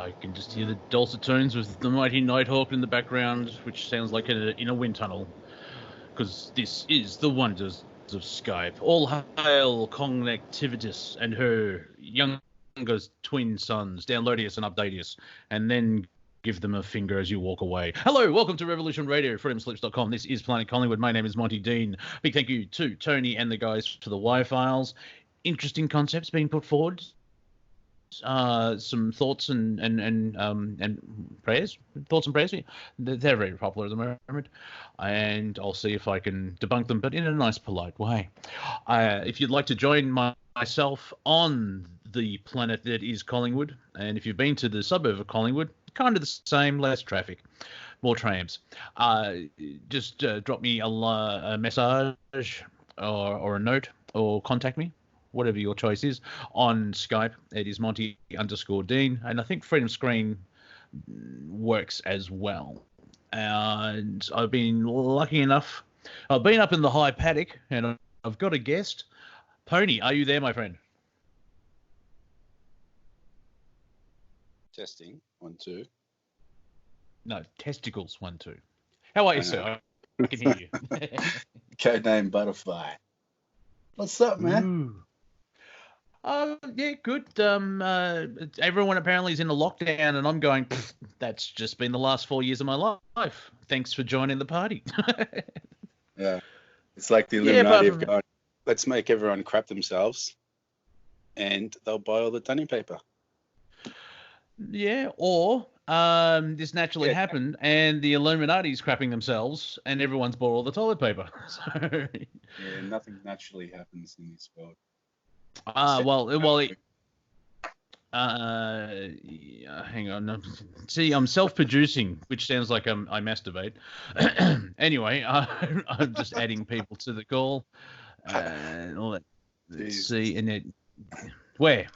I can just hear the dulcet tones with the mighty Nighthawk in the background, which sounds like in a wind tunnel. Because this is the wonders of Skype. All hail Connectivitis and her younger twin sons. Download us and update us, and then give them a finger as you walk away. Hello, welcome to Revolution Radio, freedomslips.com. This is Planet Collingwood. My name is Monty Dean. Big thank you to Tony and the guys for the Y-Files. Interesting concepts being put forward. Some thoughts and prayers. Thoughts and prayers. They're very popular at the moment, and I'll see if I can debunk them, but in a nice, polite way. If you'd like to join myself on the planet that is Collingwood, and if you've been to the suburb of Collingwood, kind of the same, less traffic, more trams. Just drop me a message or a note, or contact me, whatever your choice is, on Skype. It is Monty_Dean, and I think Freedom Screen works as well. And I've been lucky enough. I've been up in the high paddock, and I've got a guest. Pony, are you there, my friend? Testing 1 2. No, testicles 1 2. How are you, sir? I can hear you. Codename Butterfly. What's up, man? Ooh. Yeah, good. Everyone apparently is in a lockdown, and I'm going, that's just been the last 4 years of my life. Thanks for joining the party. Yeah. It's like the Illuminati have gone, let's make everyone crap themselves, and they'll buy all the dunning paper. Yeah, or this naturally happened, and the Illuminati's crapping themselves, and everyone's bought all the toilet paper. So... Yeah, nothing naturally happens in this world. Hang on. See, I'm self-producing, which sounds like I masturbate. Anyway, I'm just adding people to the call. Let's see, and it where?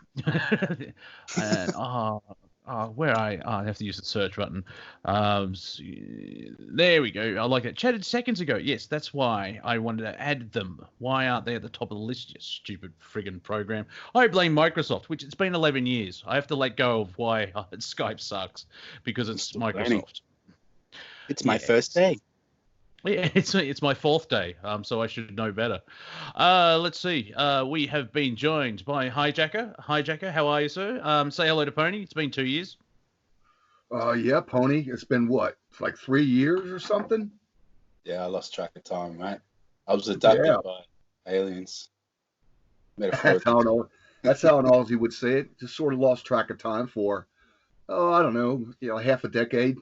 Where I have to use the search button. There we go. I like that. Chatted seconds ago. Yes, that's why I wanted to add them. Why aren't they at the top of the list, you stupid friggin' program? I blame Microsoft, which it's been 11 years. I have to let go of why Skype sucks, because it's Microsoft. It's my first day. Yeah, it's my fourth day, so I should know better. Let's see. We have been joined by HiJacker. HiJacker, how are you, sir? Say hello to Pony. It's been 2 years. Yeah, Pony. It's been what, like 3 years or something? Yeah, I lost track of time, mate. I was abducted by aliens. That's how an Aussie would say it. Just sort of lost track of time for, I don't know, half a decade.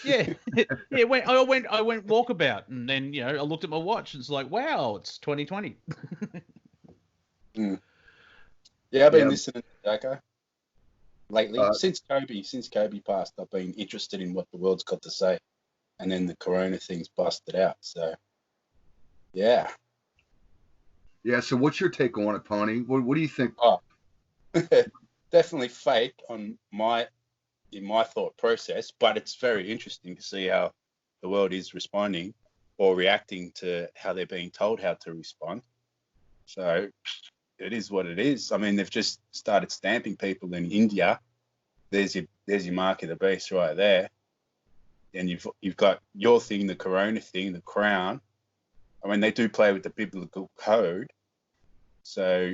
Yeah. I went walkabout, and then I looked at my watch, and it's like, wow, it's 2020. Yeah, I've been listening to Jacko lately. Since Kobe passed, I've been interested in what the world's got to say, and then the corona thing's busted out. So, yeah. Yeah. So, what's your take on it, Pony? What do you think? Oh, definitely fake in my thought process, but it's very interesting to see how the world is responding or reacting to how they're being told how to respond. So it is what it is. I mean, they've just started stamping people in India. There's your mark of the beast right there. And you've got your thing, the corona thing, the crown. I mean, they do play with the biblical code. So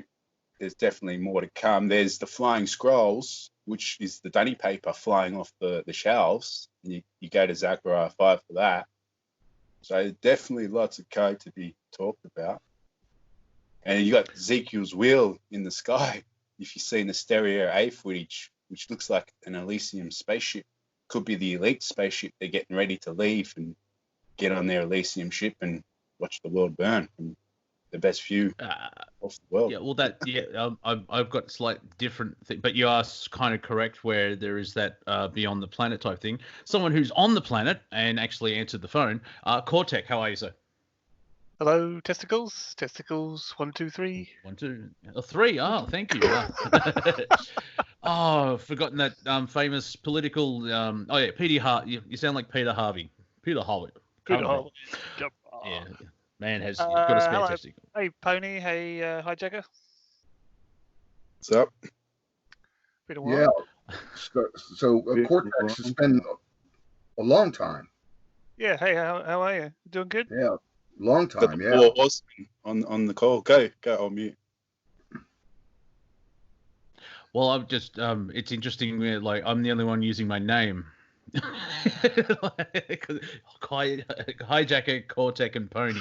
there's definitely more to come. There's the flying scrolls, which is the dunny paper flying off the shelves. And you go to Zechariah 5 for that. So definitely lots of code to be talked about. And you got Ezekiel's wheel in the sky. If you've seen the stereo A footage, which looks like an Elysium spaceship, could be the elite spaceship. They're getting ready to leave and get on their Elysium ship and watch the world burn from the best view of the world. Yeah, well, I've got a slight different thing, but you are kind of correct where there is that beyond the planet type thing. Someone who's on the planet and actually answered the phone. Cortek, how are you, sir? Hello, testicles. Testicles. 1 2 3. 1 2 3. Oh, thank you. I've forgotten that famous political. Peter Harvey. You sound like Peter Harvey. Peter Harvey. Yep. Yeah. Man has got a spare testicle. Hey, Pony. Hey, HiJacker. What's up? Been a while. So Cortek has been a long time. Yeah. Hey, how are you? Doing good? Yeah, long Got time. the Yeah. pause on the call. Go on mute. Well, I'm just it's interesting. Like I'm the only one using my name. HiJacker, Cortek, and Pony.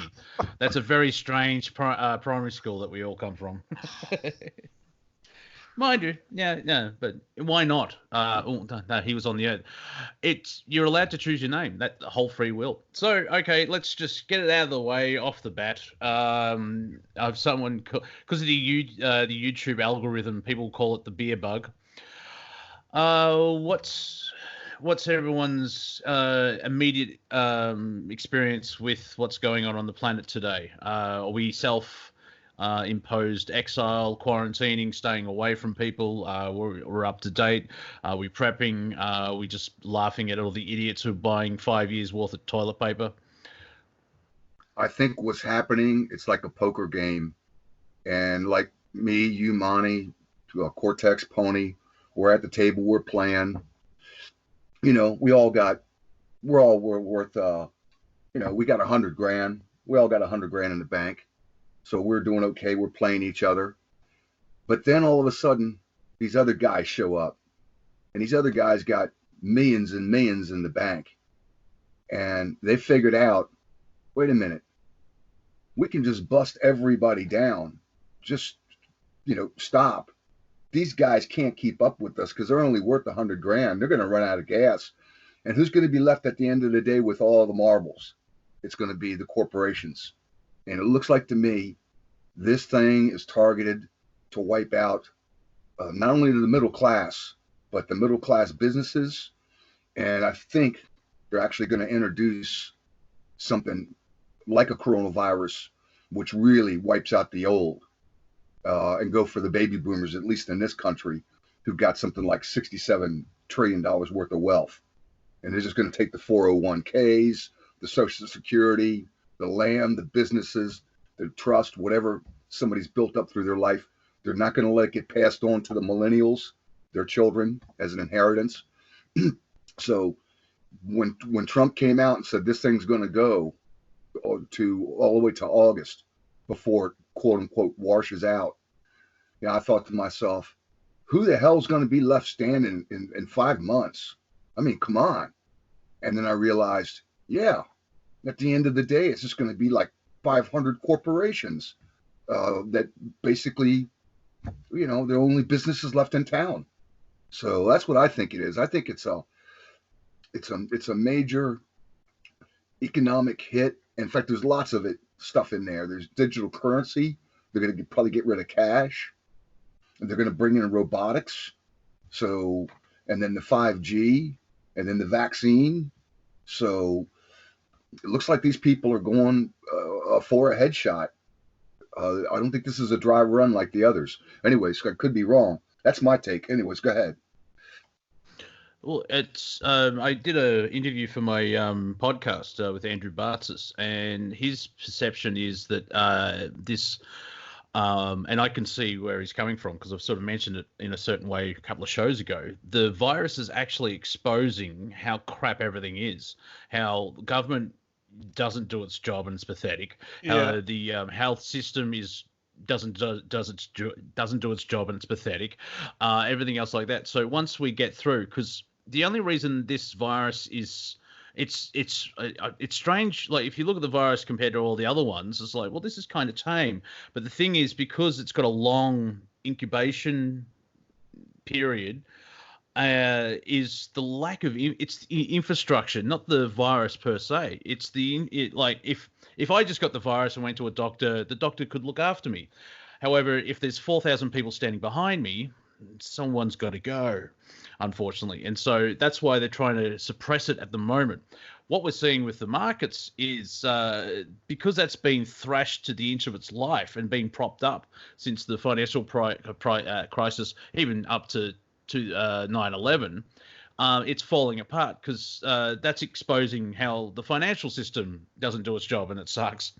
That's a very strange primary school that we all come from. Mind you, yeah, but why not? No, he was on the earth. You're allowed to choose your name. That whole free will. So okay, let's just get it out of the way off the bat. I've someone because of the YouTube algorithm, people call it the beer bug. What's everyone's immediate experience with what's going on the planet today? Are we imposed exile, quarantining, staying away from people? We're up to date. Are we prepping? Are we just laughing at all the idiots who are buying 5 years worth of toilet paper? I think what's happening, it's like a poker game. And like me, you, Monty, Cortek's, Pony, we're at the table, we're playing. We're worth, we got $100,000. We all got $100,000 in the bank. So we're doing okay. We're playing each other. But then all of a sudden, these other guys show up. And these other guys got millions and millions in the bank. And they figured out, wait a minute, we can just bust everybody down. Just, stop. These guys can't keep up with us because they're only worth $100,000. They're going to run out of gas. And who's going to be left at the end of the day with all the marbles? It's going to be the corporations. And it looks like to me, this thing is targeted to wipe out not only the middle class, but the middle class businesses. And I think they're actually going to introduce something like a coronavirus, which really wipes out the old and go for the baby boomers, at least in this country, who've got something like $67 trillion worth of wealth. And they're just going to take the 401ks, the Social Security, the land, the businesses, the trust, whatever somebody's built up through their life. They're not going to let it get passed on to the millennials, their children, as an inheritance. So when Trump came out and said this thing's going to go to all the way to August before it, quote unquote, washes out, I thought to myself, who the hell's going to be left standing in 5 months? I mean, come on. And then I realized, yeah, at the end of the day, it's just going to be like 500 corporations that basically, they're only businesses left in town. So that's what I think it is. I think it's a major economic hit. In fact, there's lots of stuff in there. There's digital currency. They're going to probably get rid of cash. And they're going to bring in robotics. So, and then the 5G, and then the vaccine. So it looks like these people are going for a headshot. I don't think this is a dry run like the others. Anyways, I could be wrong. That's my take. Anyways, go ahead. Well, it's I did an interview for my podcast with Andrew Bartzis, and his perception is that this, and I can see where he's coming from because I've sort of mentioned it in a certain way a couple of shows ago. The virus is actually exposing how crap everything is, how government doesn't do its job and it's pathetic. Yeah. How the health system doesn't do its job and it's pathetic. Everything else like that. So once we get through, because the only reason this virus is it's strange. Like if you look at the virus compared to all the other ones, it's like, well, this is kind of tame. But the thing is, because it's got a long incubation period, is the lack of it's infrastructure, not the virus per se. It's like if I just got the virus and went to a doctor, the doctor could look after me. However, if there's 4,000 people standing behind me, someone's got to go, unfortunately. And so that's why they're trying to suppress it at the moment. What we're seeing with the markets is because that's been thrashed to the inch of its life and been propped up since the financial crisis, even up to 9/11, it's falling apart because that's exposing how the financial system doesn't do its job and it sucks.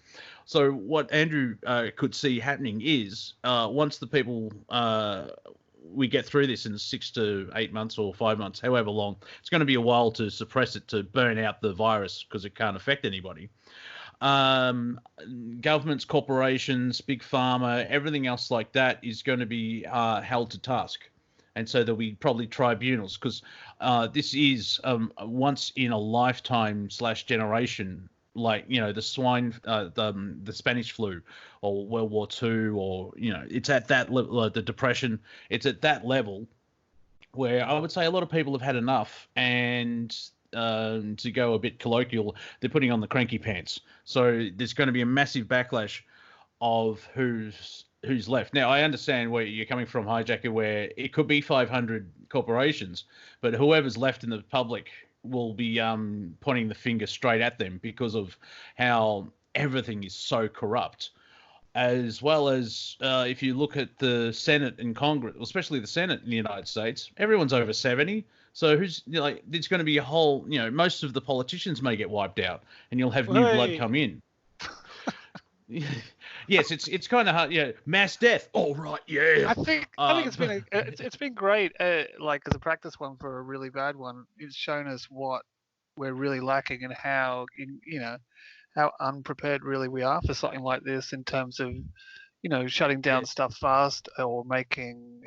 So what Andrew could see happening is once the people we get through this in 6 to 8 months or 5 months, however long. It's going to be a while to suppress it, to burn out the virus, because it can't affect anybody. Governments, corporations, big pharma, everything else like that is going to be held to task. And so there'll be probably tribunals, because this is once in a lifetime / generation, like, the swine, the Spanish flu, or World War II, or, it's at that level, the Depression, it's at that level where I would say a lot of people have had enough, and to go a bit colloquial, they're putting on the cranky pants. So there's going to be a massive backlash of who's left. Now, I understand where you're coming from, HiJacker, where it could be 500 corporations, but whoever's left in the public will be pointing the finger straight at them because of how everything is so corrupt. As well as if you look at the Senate and Congress, especially the Senate in the United States, everyone's over 70. So there's going to be a whole, most of the politicians may get wiped out, and you'll have new blood come in. Yes, it's kind of hard. Mass death. All right, yeah. I think it's been great. Like, as a practice one for a really bad one, it's shown us what we're really lacking and how how unprepared really we are for something like this, in terms of shutting down stuff fast, or making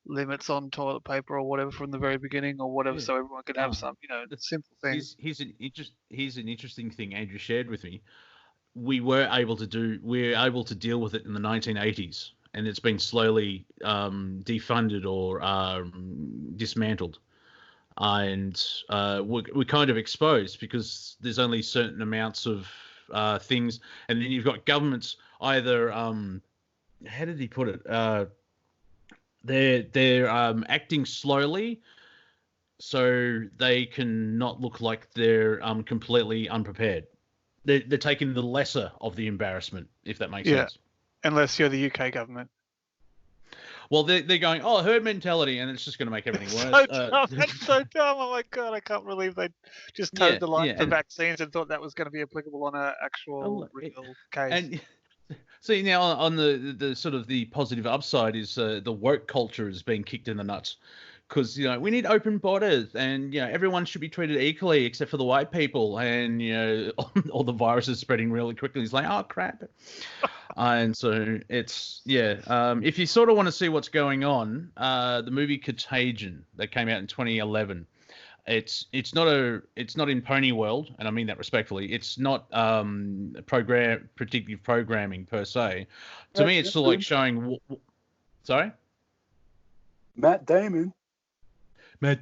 limits on toilet paper or whatever from the very beginning, or whatever, so everyone can have some simple things. Here's an interesting thing Andrew shared with me. We were able to deal with it in the 1980s, and it's been slowly defunded or dismantled. And we're kind of exposed because there's only certain amounts of things, and then you've got governments either how did he put it? They're acting slowly, so they can not look like they're completely unprepared. They're taking the lesser of the embarrassment, if that makes sense. Unless you're the UK government. Well, they're going, herd mentality, and it's just going to make everything worse. So dumb. That's so dumb. Oh my god, I can't believe they just towed the line for vaccines and thought that was going to be applicable on an actual real case. And see, now on the sort of the positive upside is the woke culture is being kicked in the nuts. Because, we need open borders, and, everyone should be treated equally except for the white people, and, all the virus is spreading really quickly. It's like, oh, crap. And so it's, if you sort of want to see what's going on, the movie Contagion that came out in 2011, it's not in Pony World, and I mean that respectfully. It's not predictive programming per se. To me, it's sort of like showing. Sorry, Matt Damon. The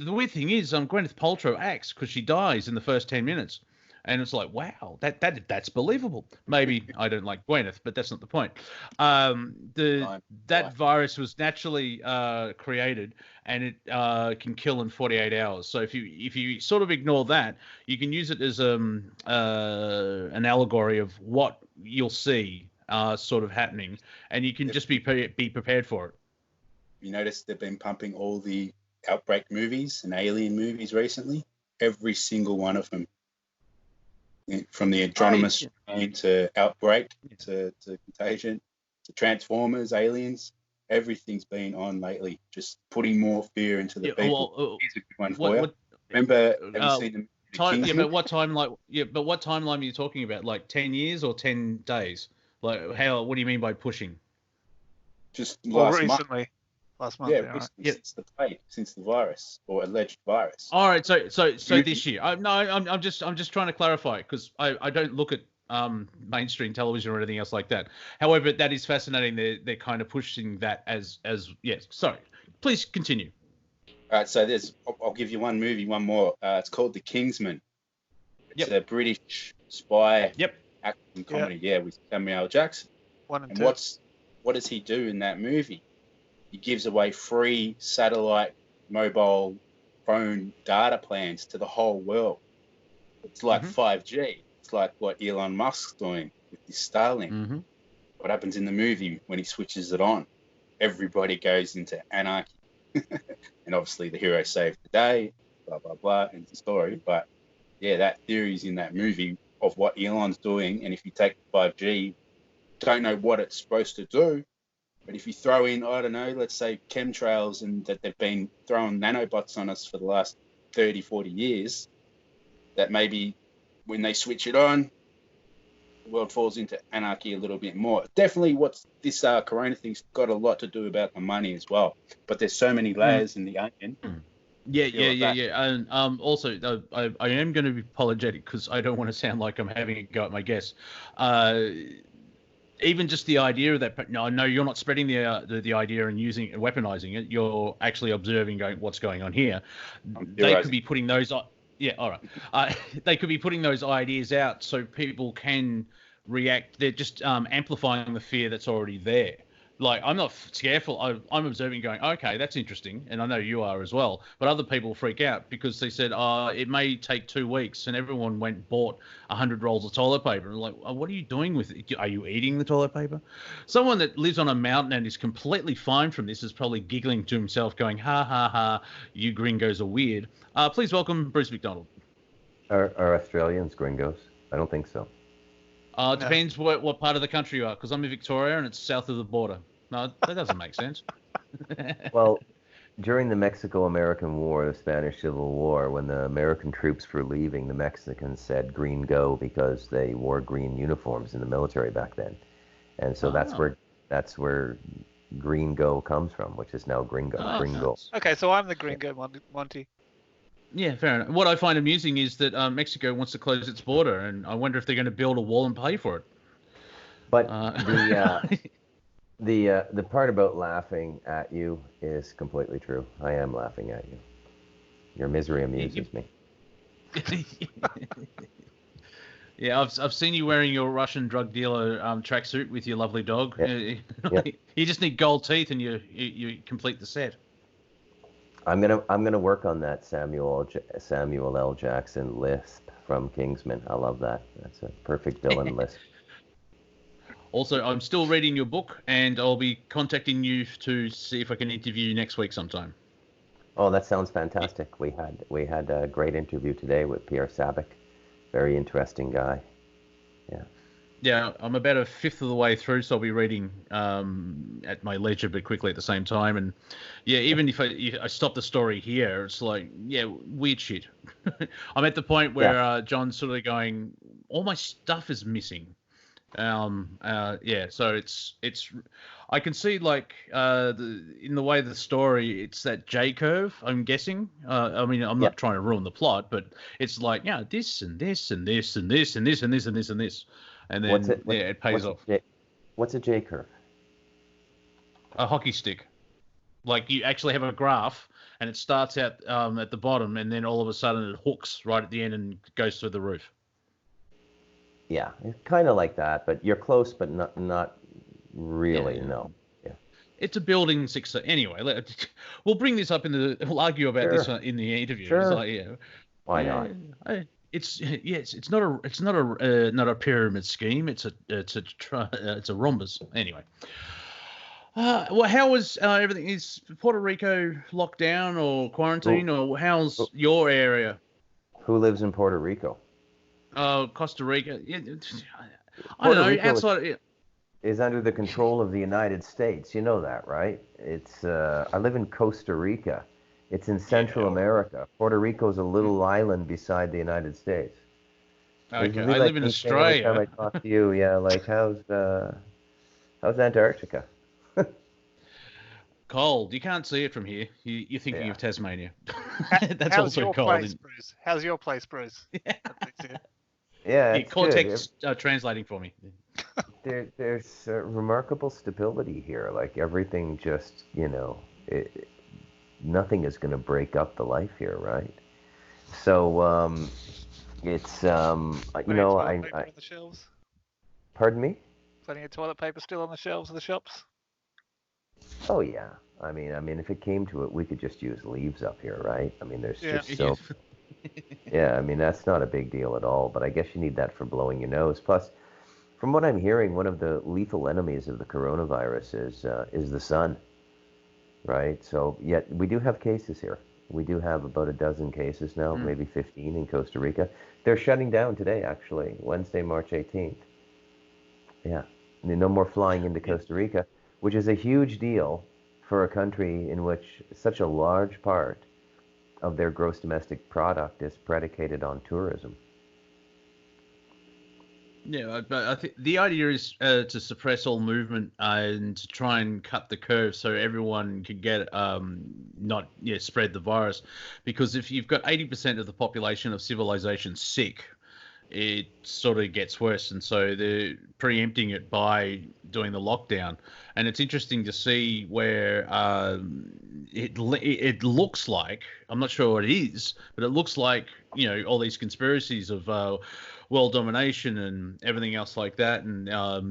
weird thing is, Gwyneth Paltrow acts because she dies in the first 10 minutes, and it's like, wow, that's believable. Maybe I don't like Gwyneth, but that's not the point. That virus was naturally created, and it can kill in 48 hours. So if you sort of ignore that, you can use it as an allegory of what you'll see sort of happening, and you can just be prepared for it. You notice they've been pumping all the Outbreak movies and Alien movies recently. Every single one of them, from the Andromeda Strain to Outbreak to Contagion to Transformers, Aliens, everything's been on lately. Just putting more fear into the people. Here's a good one for you. Remember, have you seen the but what timeline? But what timeline are you talking about? Like 10 years or 10 days? Like how? What do you mean by pushing? Just recently. Month. Last month, since the virus or alleged virus. All right, so this year. I'm just trying to clarify, because I don't look at mainstream television or anything else like that. However, that is fascinating. They're kind of pushing that as yes. Sorry, please continue. All right, so I'll give you one movie, one more. It's called The Kingsman. It's a British spy action comedy. With Samuel L. Jackson. 1 and 2. What does he do in that movie? He gives away free satellite mobile phone data plans to the whole world. It's like 5G. It's like what Elon Musk's doing with his Starlink. Mm-hmm. What happens in the movie when he switches it on? Everybody goes into anarchy. And obviously the hero saved the day, blah, blah, blah, and the story. But, that theory's in that movie of what Elon's doing. And if you take 5G don't know what it's supposed to do. But if you throw in, I don't know, let's say chemtrails and that they've been throwing nanobots on us for the last 30, 40 years, that maybe when they switch it on, the world falls into anarchy a little bit more. Definitely what this corona thing's got a lot to do about the money as well. But there's so many layers in the onion. Yeah. And also, I am going to be apologetic because I don't want to sound like I'm having a go at my guests. Even just the idea of that. No, you're not spreading the idea and using and weaponizing it. You're actually observing, going, what's going on here. They could be putting those. Yeah, all right. They could be putting those ideas out so people can react. They're just amplifying the fear that's already there. Like, I'm not scareful. I'm observing, going, okay, that's interesting, and I know you are as well. But other people freak out because they said, it may take 2 weeks, and everyone went and bought 100 rolls of toilet paper. And like, what are you doing with it? Are you eating the toilet paper? Someone that lives on a mountain and is completely fine from this is probably giggling to himself, going, ha, ha, ha, you gringos are weird. Please welcome Bruce MacDonald. Are Australians gringos? I don't think so. Depends what part of the country you are, because I'm in Victoria and it's south of the border. No, that doesn't make sense. Well, during the Mexico-American War, the Spanish Civil War, when the American troops were leaving, the Mexicans said "green go" because they wore green uniforms in the military back then, and so that's where "green go" comes from, which is now gringo. Gringo. Nice. Okay, so I'm the gringo, Monty. Yeah, fair enough. What I find amusing is that Mexico wants to close its border, and I wonder if they're going to build a wall and pay for it. But the part about laughing at you is completely true. I am laughing at you. Your misery amuses me. Yeah, I've seen you wearing your Russian drug dealer tracksuit with your lovely dog. Yep. You just need gold teeth, and you complete the set. I'm gonna work on that Samuel L. Jackson lisp from Kingsman. I love that. That's a perfect villain lisp. Also, I'm still reading your book, and I'll be contacting you to see if I can interview you next week sometime. Oh, that sounds fantastic. We had a great interview today with Pierre Sabic. Very interesting guy. Yeah. Yeah, I'm about a fifth of the way through, so I'll be reading at my leisure, but quickly at the same time. And yeah, even if I stop the story here, it's like, yeah, weird shit. I'm at the point where John's sort of going, all my stuff is missing. So it's I can see, like, in the way of the story, it's that J curve, I'm guessing. I mean, I'm not trying to ruin the plot, but it's like, yeah, this and this and this and this and this and this and this and this. And then it pays off. What's a J curve? A hockey stick. Like, you actually have a graph, and it starts out at the bottom, and then all of a sudden it hooks right at the end and goes through the roof. Yeah, it's kind of like that, but you're close, but not really. Yeah. No. Yeah. It's a building success. Anyway, we'll bring this up we'll argue about this in the interview. Sure. So, Why not? It's not a pyramid scheme. It's a rhombus. Anyway. Well, how was everything? Is Puerto Rico locked down or quarantine, or how's your area? Who lives in Puerto Rico? Costa Rica. Yeah, I don't know. Rico outside is under the control of the United States. You know that, right? It's I live in Costa Rica. It's in Central America. Puerto Rico's a little island beside the United States. Okay, I live in Australia. Every time I talk to you, yeah, like how's Antarctica? Cold. You can't see it from here. You're thinking of Tasmania. That's How's also your cold. place, Bruce? How's your place, Bruce? Yeah, Cortek's translating for me. There's remarkable stability here. Like everything just, nothing is going to break up the life here, right? So, it's, Plenty of toilet paper on the shelves? Pardon me? Plenty of toilet paper still on the shelves of the shops? Oh, yeah. I mean, if it came to it, we could just use leaves up here, right? I mean, there's just so... Yeah, I mean, that's not a big deal at all, but I guess you need that for blowing your nose. Plus, from what I'm hearing, one of the lethal enemies of the coronavirus is the sun, right? So, yet we do have cases here. We do have about a dozen cases now, maybe 15 in Costa Rica. They're shutting down today, actually, Wednesday, March 18th. Yeah. No more flying into Costa Rica, which is a huge deal for a country in which such a large part of their gross domestic product is predicated on tourism. Yeah, but I think the idea is to suppress all movement and to try and cut the curve so everyone can get not spread the virus, because if you've got 80% of the population of civilization sick, it sort of gets worse, and so they're preempting it by doing the lockdown. And it's interesting to see where it looks like, I'm not sure what it is, but it looks like, all these conspiracies of world domination and everything else like that, and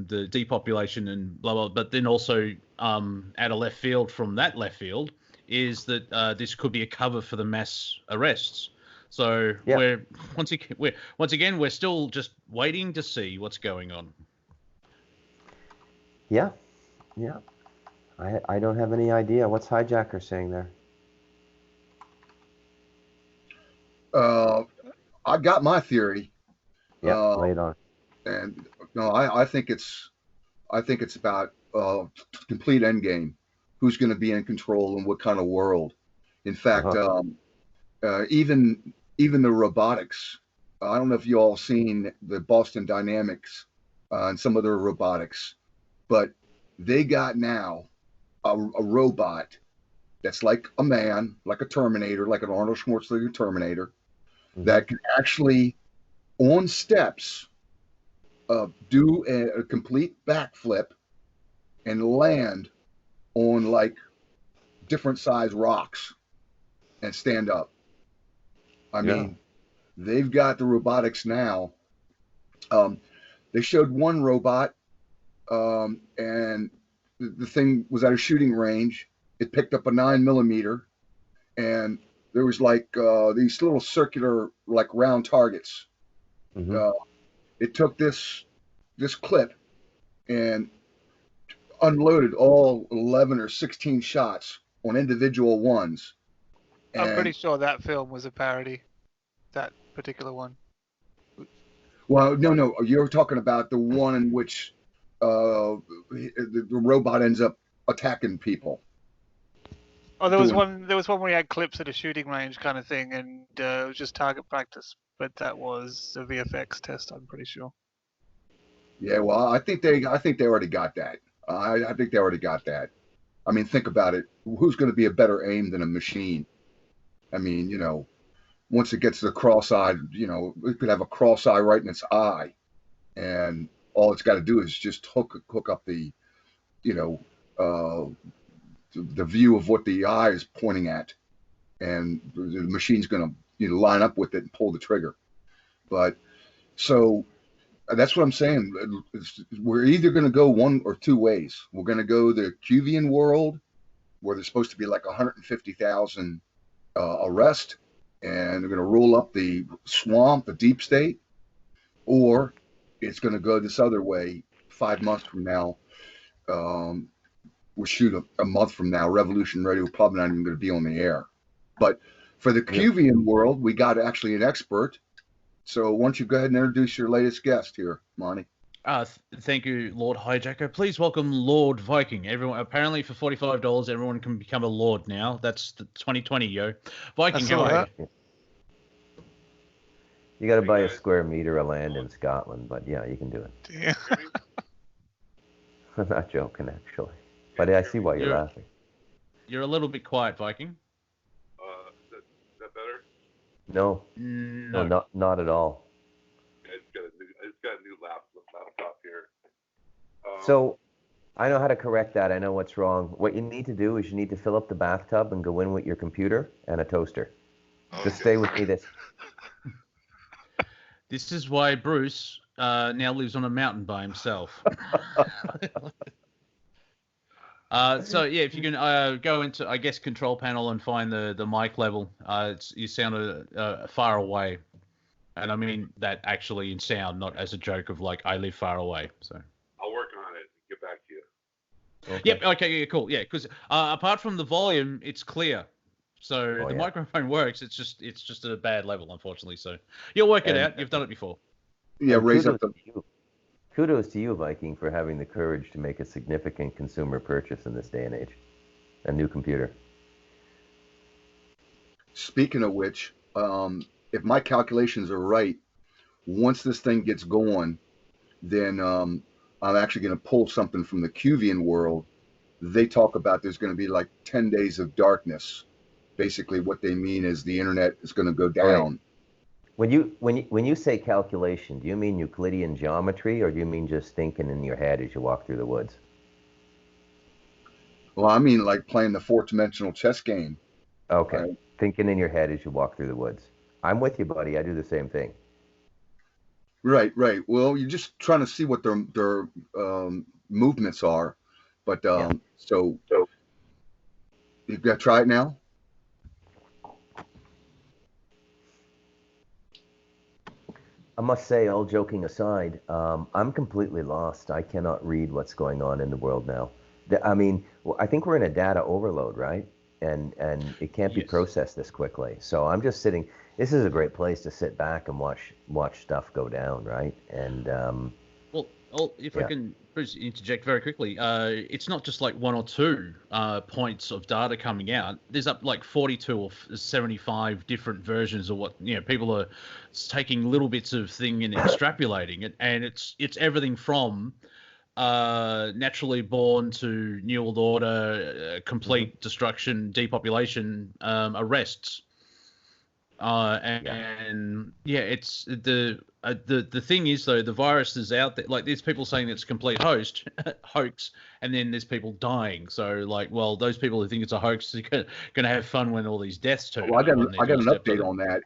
the depopulation and blah blah. But then also at a left field from that left field is that this could be a cover for the mass arrests. So we're once again we're still just waiting to see what's going on. Yeah. I don't have any idea. What's HiJacker saying there? I got my theory. Yeah, lay it on. And no, I think it's about complete end game. Who's going to be in control and what kind of world? In fact, even the robotics. I don't know if you all seen the Boston Dynamics and some of their robotics, but they got now a robot that's like a man, like a Terminator, like an Arnold Schwarzenegger Terminator, that can actually, on steps, do a complete backflip and land on like different size rocks and stand up. I mean, they've got the robotics now. They showed one robot, and the thing was at a shooting range. It picked up a 9mm, and there was like these little circular, like round targets. It took this clip and unloaded all 11 or 16 shots on individual ones. I'm pretty sure that film was a parody, that particular one. Well, no, you're talking about the one in which the robot ends up attacking people. Oh, there was one where he had clips at a shooting range kind of thing, and it was just target practice. But that was a VFX test, I'm pretty sure. Yeah, well, I think they already got that. I think they already got that. I mean, think about it. Who's going to be a better aim than a machine? I mean, once it gets to the cross-eyed, it could have a cross-eye right in its eye, and all it's got to do is just hook up the, the view of what the eye is pointing at, and the machine's going to line up with it and pull the trigger. But so that's what I'm saying. We're either going to go one or two ways. We're going to go the Cuvian world, where there's supposed to be like 150,000 arrest, and they're going to roll up the swamp, the deep state, or it's going to go this other way 5 months from now. We'll shoot a month from now. Revolution Radio probably not even going to be on the air. But for the Cuvian world, we got actually an expert. So why don't you go ahead and introduce your latest guest here, Monty? Thank you, Lord HiJacker. Please welcome Lord Viking. Everyone, apparently for $45, everyone can become a lord now. That's the 2020, yo. Viking, how are you? You got to buy a square meter of land in Scotland, but yeah, you can do it. Yeah. I'm not joking, actually. But I see why you're laughing. You're a little bit quiet, Viking. Is that better? No, not at all. It's got a new laptop here. So I know how to correct that. I know what's wrong. What you need to do is you need to fill up the bathtub and go in with your computer and a toaster. Just stay with me this. This is why Bruce now lives on a mountain by himself. So yeah, if you can go into, I guess, control panel and find the mic level. You sound far away, and I mean that actually in sound, not as a joke of like I live far away. So I'll work on it and get back to you. Okay. Yep. Okay. Yeah. Cool. Yeah. Because apart from the volume, it's clear. So the microphone works. It's just at a bad level, unfortunately. So you'll work it out. You've done it before. Yeah. Raise up the. Kudos to you, Viking, for having the courage to make a significant consumer purchase in this day and age. A new computer. Speaking of which, if my calculations are right, once this thing gets going, then I'm actually going to pull something from the Cuvian world. They talk about there's going to be like 10 days of darkness. Basically, what they mean is the internet is going to go down. Right. When you say calculation, do you mean Euclidean geometry, or do you mean just thinking in your head as you walk through the woods? Well, I mean like playing the fourth-dimensional chess game. Okay, thinking in your head as you walk through the woods. I'm with you, buddy. I do the same thing. Right. Well, you're just trying to see what their movements are, but so you've got to try it now. I must say, all joking aside, I'm completely lost. I cannot read what's going on in the world now. I mean, I think we're in a data overload, right? And it can't be processed this quickly. So I'm just sitting. This is a great place to sit back and watch stuff go down, right? And well, if I can interject very quickly, it's not just like one or two points of data coming out. There's up like 42 or 75 different versions of what people are taking little bits of thing and extrapolating it, and it's everything from naturally born to New World Order, complete destruction, depopulation, arrests. It's the thing is though, the virus is out there. Like there's people saying it's a complete hoax, and then there's people dying. So like, well, those people who think it's a hoax are going to have fun when all these deaths turn. Well, I got an update on that.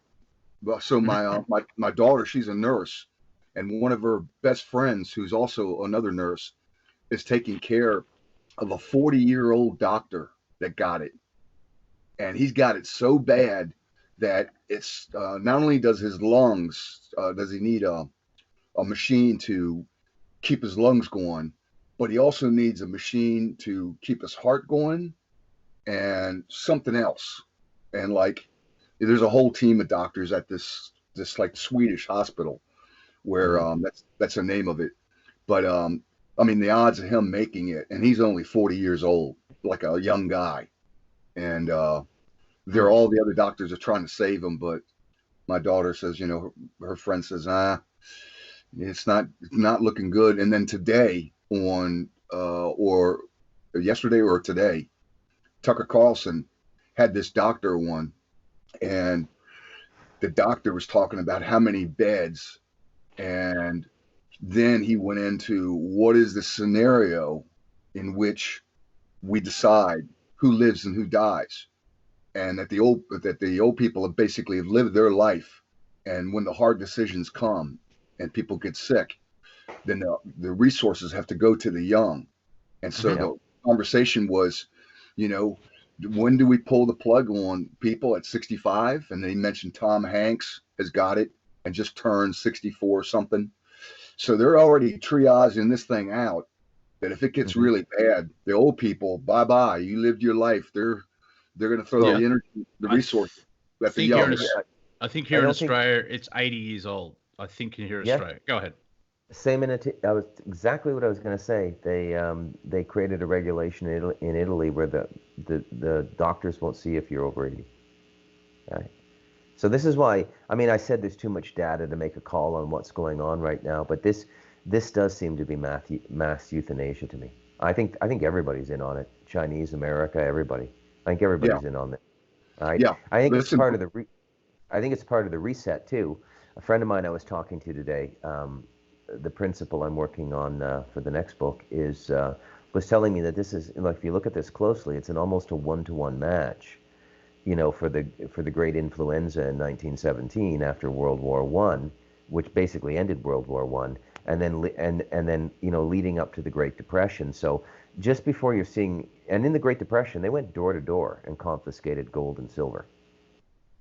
Well, so my daughter, she's a nurse, and one of her best friends, who's also another nurse, is taking care of a 40-year-old doctor that got it, and he's got it so bad that it's not only does his lungs does he need a machine to keep his lungs going, but he also needs a machine to keep his heart going and something else. And like there's a whole team of doctors at this like Swedish hospital where that's the name of it. But I mean the odds of him making it, and he's only 40 years old, like a young guy, and there all the other doctors are trying to save him, but my daughter says, her friend says, it's not looking good. And then today or yesterday or today, Tucker Carlson had this doctor one, and the doctor was talking about how many beds, and then he went into what is the scenario in which we decide who lives and who dies. And that the old people have basically lived their life, and when the hard decisions come and people get sick, then the resources have to go to the young. And so the conversation was, when do we pull the plug on people at 65? And they mentioned Tom Hanks has got it and just turned 64 or something. So they're already triaging this thing out, that if it gets really bad, the old people, bye-bye, you lived your life. They're going to throw the energy, the resources at the young. I think here in Australia, it's 80 years old. I think here in Australia. Go ahead. Same that was exactly what I was going to say. They created a regulation in Italy where the doctors won't see if you're over 80. Right. So this is why, I said there's too much data to make a call on what's going on right now, but this does seem to be mass euthanasia to me. I think everybody's in on it. Chinese, America, everybody. I think everybody's in on that. I think it's part of the I think it's part of the reset too. A friend of mine I was talking to today, the principal I'm working on for the next book was telling me that this is, like, if you look at this closely, it's almost a 1-to-1 match, for the great influenza in 1917 after World War I, which basically ended World War I, and then leading up to the Great Depression. So just before you're seeing, and in the Great Depression, they went door to door and confiscated gold and silver,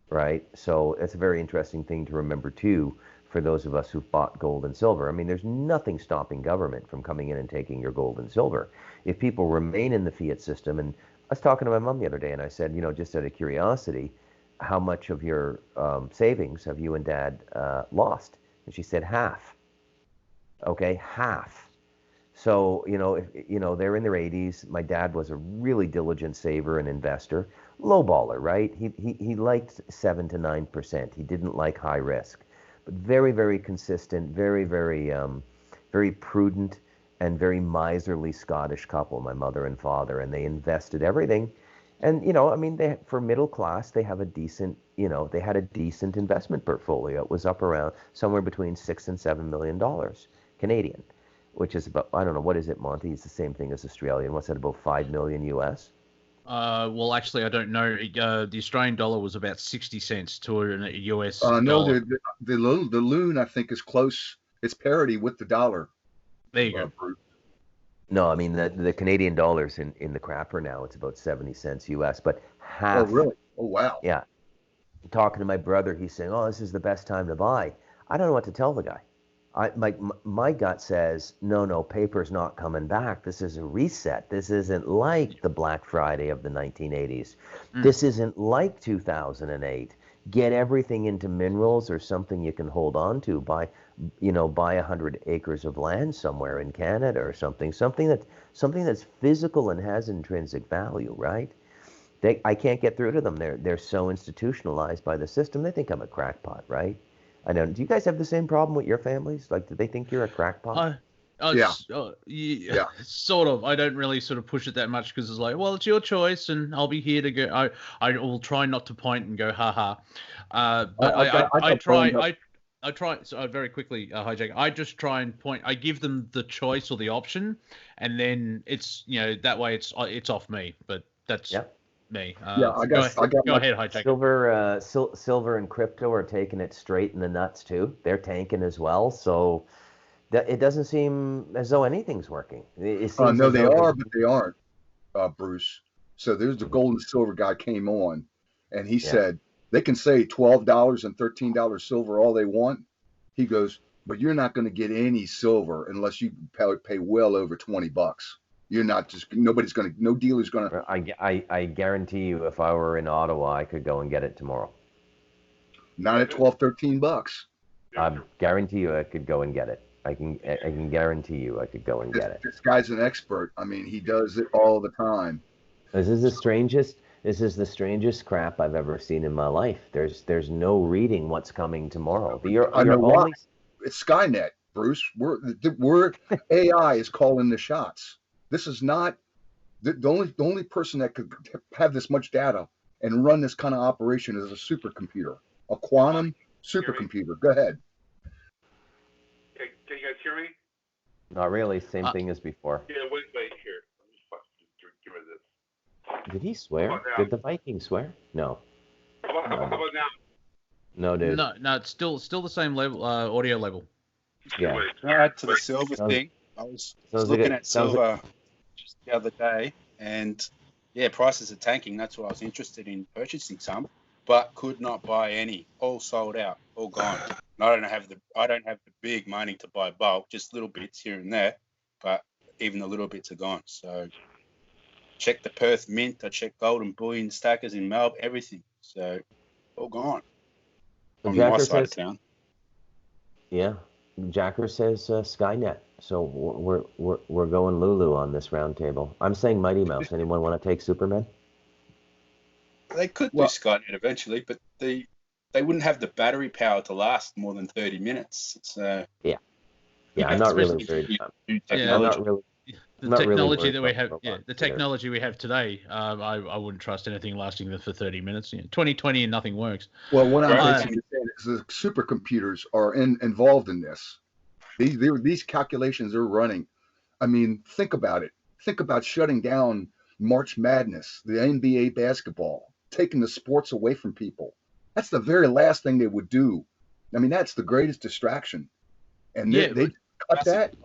right? So it's a very interesting thing to remember too, for those of us who've bought gold and silver. There's nothing stopping government from coming in and taking your gold and silver. If people remain in the fiat system, and I was talking to my mom the other day, and I said, just out of curiosity, how much of your savings have you and Dad lost? And she said half. Okay, half. So, they're in their 80s. My dad was a really diligent saver and investor. Low baller, right? He liked 7 to 9%. He didn't like high risk. But very, very consistent, very, very, very prudent, and very miserly Scottish couple, my mother and father, and they invested everything. And, for middle class, they have a decent, they had a decent investment portfolio. It was up around somewhere between $6 and $7 million Canadian, which is about, I don't know, what is it, Monty? It's the same thing as Australian. What's that, about 5 million US? Well, actually, I don't know. The Australian dollar was about 60 cents to a US No, dollar. the loon, I think, is close. It's parity with the dollar. There you go. Bruce. No, I mean, the Canadian dollars in the crapper now, it's about 70 cents US, but half. Oh, really? Oh, wow. Yeah. Talking to my brother, he's saying, "Oh, this is the best time to buy." I don't know what to tell the guy. My gut says, no, paper's not coming back. This is a reset. This isn't like the Black Friday of the 1980s. This isn't like 2008. Get everything into minerals or something you can hold on to. Buy 100 acres of land somewhere in Canada or something that's physical and has intrinsic value, right? I can't get through to them. They're so institutionalized by the system. They think I'm a crackpot, right? I know. Do you guys have the same problem with your families? Like, do they think you're a crackpot? Yeah. Yeah, sort of. I don't really sort of push it that much because it's like, well, it's your choice, and I'll be here to go. I will try not to point and go, ha ha. But I try. So very quickly, HiJacker. I just try and point. I give them the choice or the option, and then it's that way it's off me. But that's. Yep. Me. Go ahead, HiJacker. Silver and crypto are taking it straight in the nuts too. They're tanking as well. So it doesn't seem as though anything's working. No, they are, but they aren't, Bruce. So there's the gold and silver guy came on, and he said they can say $12 and $13 silver all they want. He goes, but you're not going to get any silver unless you pay well over $20. You're not just, no dealer's going to. I guarantee you, if I were in Ottawa, I could go and get it tomorrow. Not at $12-13. I guarantee you I could go and get it. I can guarantee you I could go and get it. This guy's an expert. I mean, he does it all the time. This is the strangest crap I've ever seen in my life. There's no reading what's coming tomorw. I know why. It's Skynet, Bruce. We're AI is calling the shots. This is not the only person that could have this much data and run this kind of operation is a supercomputer, a quantum supercomputer. Go ahead. Can you guys hear me? Not really. Same thing as before. Yeah, wait here. Let me just give me this. Did he swear? Did the Viking swear? No. How about now? No, dude. No, it's still the same level, audio level. Yeah. Add to the silver thing. I was looking at silver just the other day, and prices are tanking. That's why I was interested in purchasing some, but could not buy any. All sold out, all gone. And I don't have the big money to buy bulk, just little bits here and there, but even the little bits are gone. So check the Perth Mint, I checked Golden Bullion Stackers in Melbourne, everything. So all gone. On my side of town. Yeah. Jacker says Skynet. So we're going Lulu on this round table. I'm saying Mighty Mouse. Anyone want to take Superman? They could do Skynet eventually, but they wouldn't have the battery power to last more than 30 minutes. So I'm not really worried. The technology that we have, the technology we have today, I wouldn't trust anything lasting for 30 minutes. 2020 and nothing works. Well, what I'm saying is the supercomputers are involved in this. These calculations are running. I mean, think about it. Think about shutting down March Madness, the NBA basketball, taking the sports away from people. That's the very last thing they would do. I mean, that's the greatest distraction. And they cut that.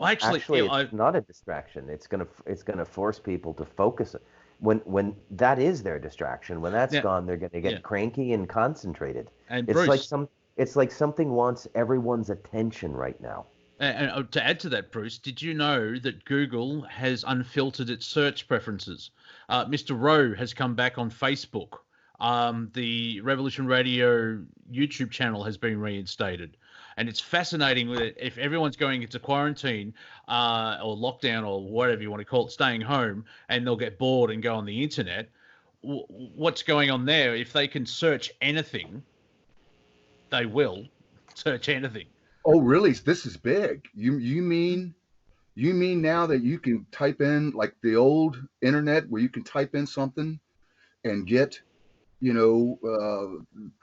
Actually, it's not a distraction. It's gonna force people to focus. When that is their distraction, when that's gone, they're gonna get cranky and concentrated. And it's like something wants everyone's attention right now. And to add to that, Bruce, did you know that Google has unfiltered its search preferences? Mr. Rowe has come back on Facebook. The Revolution Radio YouTube channel has been reinstated. And it's fascinating with it. If everyone's going into quarantine or lockdown or whatever you want to call it, staying home, and they'll get bored and go on the internet, what's going on there? If they can search anything, they will search anything. Oh, really? This is big. You mean now that you can type in like the old internet where you can type in something and get,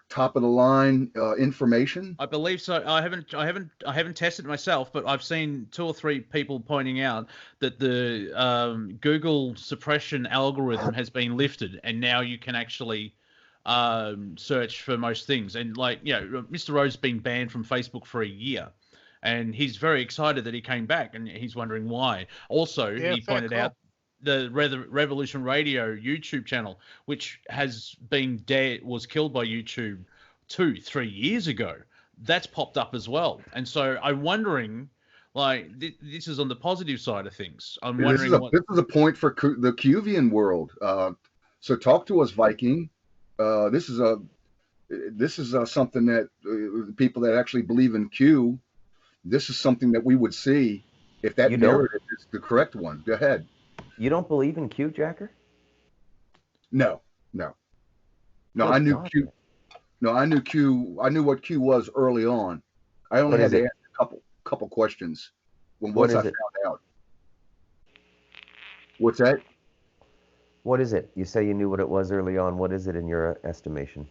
top of the line information? I believe so. I haven't tested it myself, but I've seen 2 or 3 people pointing out that the Google suppression algorithm has been lifted, and now you can actually search for most things. And Mr. Rowe's been banned from Facebook for a year, and he's very excited that he came back, and he's wondering why. Also, he pointed out the Revolution Radio YouTube channel, which has been was killed by YouTube 2-3 years ago. That's popped up as well. And so I'm wondering, this is on the positive side of things. I'm wondering this is a point for the Cuvian world. So talk to us, Viking. This is something that people that actually believe in Q, this is something that we would see if that narrative is the correct one. Go ahead. You don't believe in Q, Jacker? No. I knew Q. No, I knew Q. I knew what Q was early on. I only had to ask a couple questions once I found out. What's that? What is it? You say you knew what it was early on. What is it in your estimation?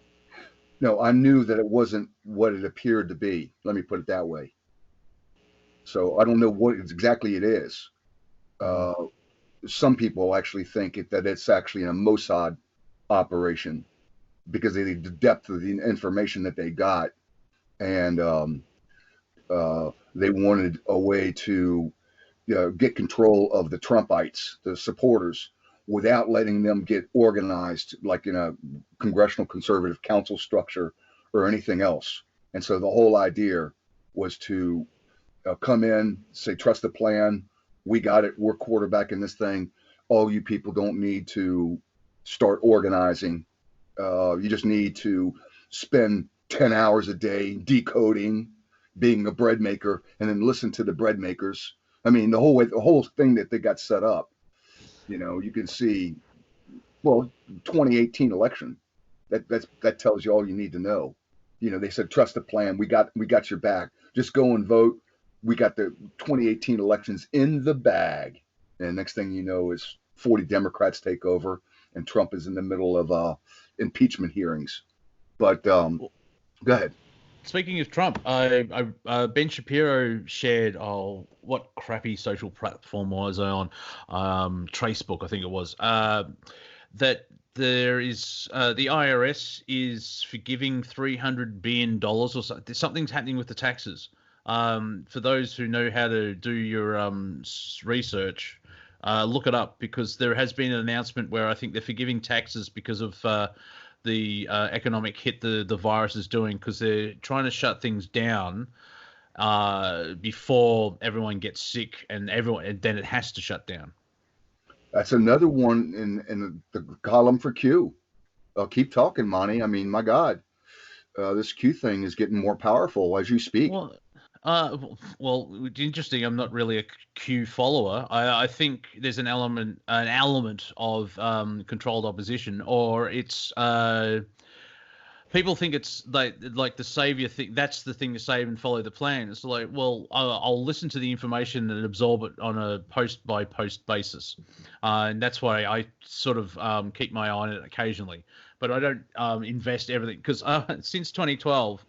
No, I knew that it wasn't what it appeared to be. Let me put it that way. So I don't know what exactly it is. Some people actually think that it's actually a Mossad operation because of the depth of the information that they got, and they wanted a way to get control of the Trumpites, the supporters, without letting them get organized like in a congressional conservative council structure or anything else. And so the whole idea was to come in, say, trust the plan. We got it. We're quarterbacking this thing. All you people don't need to start organizing. You just need to spend 10 hours a day decoding, being a bread maker, and then listen to the bread makers. I mean, the whole thing that they got set up, you can see, 2018 election, that tells you all you need to know. They said, trust the plan. We got your back. Just go and vote. We got the 2018 elections in the bag. And next thing you know is 40 Democrats take over, and Trump is in the middle of impeachment hearings. But go ahead. Speaking of Trump, Ben Shapiro shared, what crappy social platform was I on? Tracebook, I think it was, that there is the IRS is forgiving $300 billion or something. Something's happening with the taxes. For those who know how to do your research, look it up, because there has been an announcement where I think they're forgiving taxes because of the economic hit the virus is doing, because they're trying to shut things down before everyone gets sick, and then it has to shut down. That's another one in the column for Q. Keep talking, Monty. I mean, my God, this Q thing is getting more powerful as you speak. Well, interesting. I'm not really a Q follower. I think there's an element of controlled opposition, or it's people think it's like the savior thing. That's the thing to save and follow the plan. It's like, well, I'll listen to the information and absorb it on a post by post basis, and that's why I sort of keep my eye on it occasionally, but I don't invest everything, because since 2012.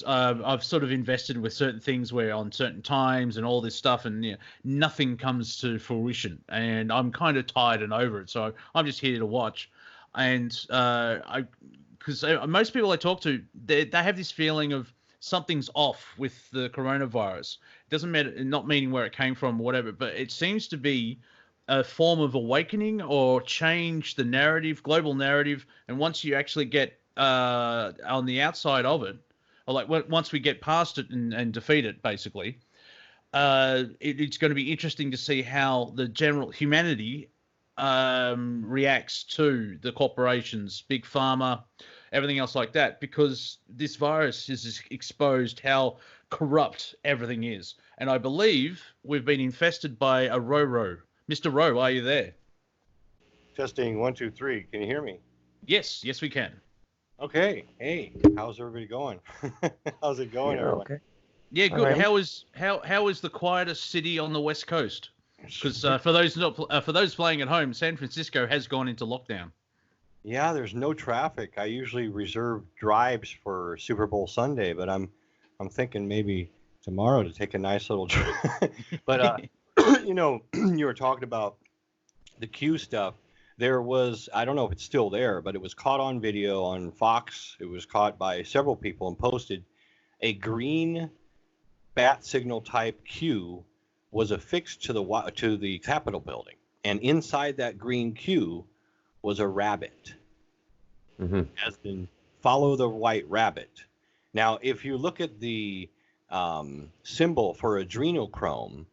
I've sort of invested with certain things where on certain times and all this stuff, and nothing comes to fruition, and I'm kind of tired and over it. So I'm just here to watch, and because most people I talk to, they have this feeling of something's off with the coronavirus. It doesn't matter, not meaning where it came from or whatever, but it seems to be a form of awakening or change the narrative, global narrative, and once you actually get on the outside of it, or like once we get past it and defeat it, basically, it's going to be interesting to see how the general humanity reacts to the corporations, big pharma, everything else like that, because this virus has exposed how corrupt everything is. And I believe we've been infested by a Roro. Mr. Rowe, are you there? Testing 1, 2, 3. Can you hear me? Yes, we can. Okay. Hey, how's everybody going? How's it going, everyone? Okay. Yeah, good. Right. How is the quietest city on the West Coast? Because for those playing at home, San Francisco has gone into lockdown. Yeah, there's no traffic. I usually reserve drives for Super Bowl Sunday, but I'm thinking maybe tomorrow to take a nice little drive. But you were talking about the Q stuff. There was, I don't know if it's still there, but it was caught on video on Fox. It was caught by several people and posted. A green bat signal type Q was affixed to the Capitol building, and inside that green Q was a rabbit, as in follow the white rabbit. Now, if you look at the symbol for adrenochrome,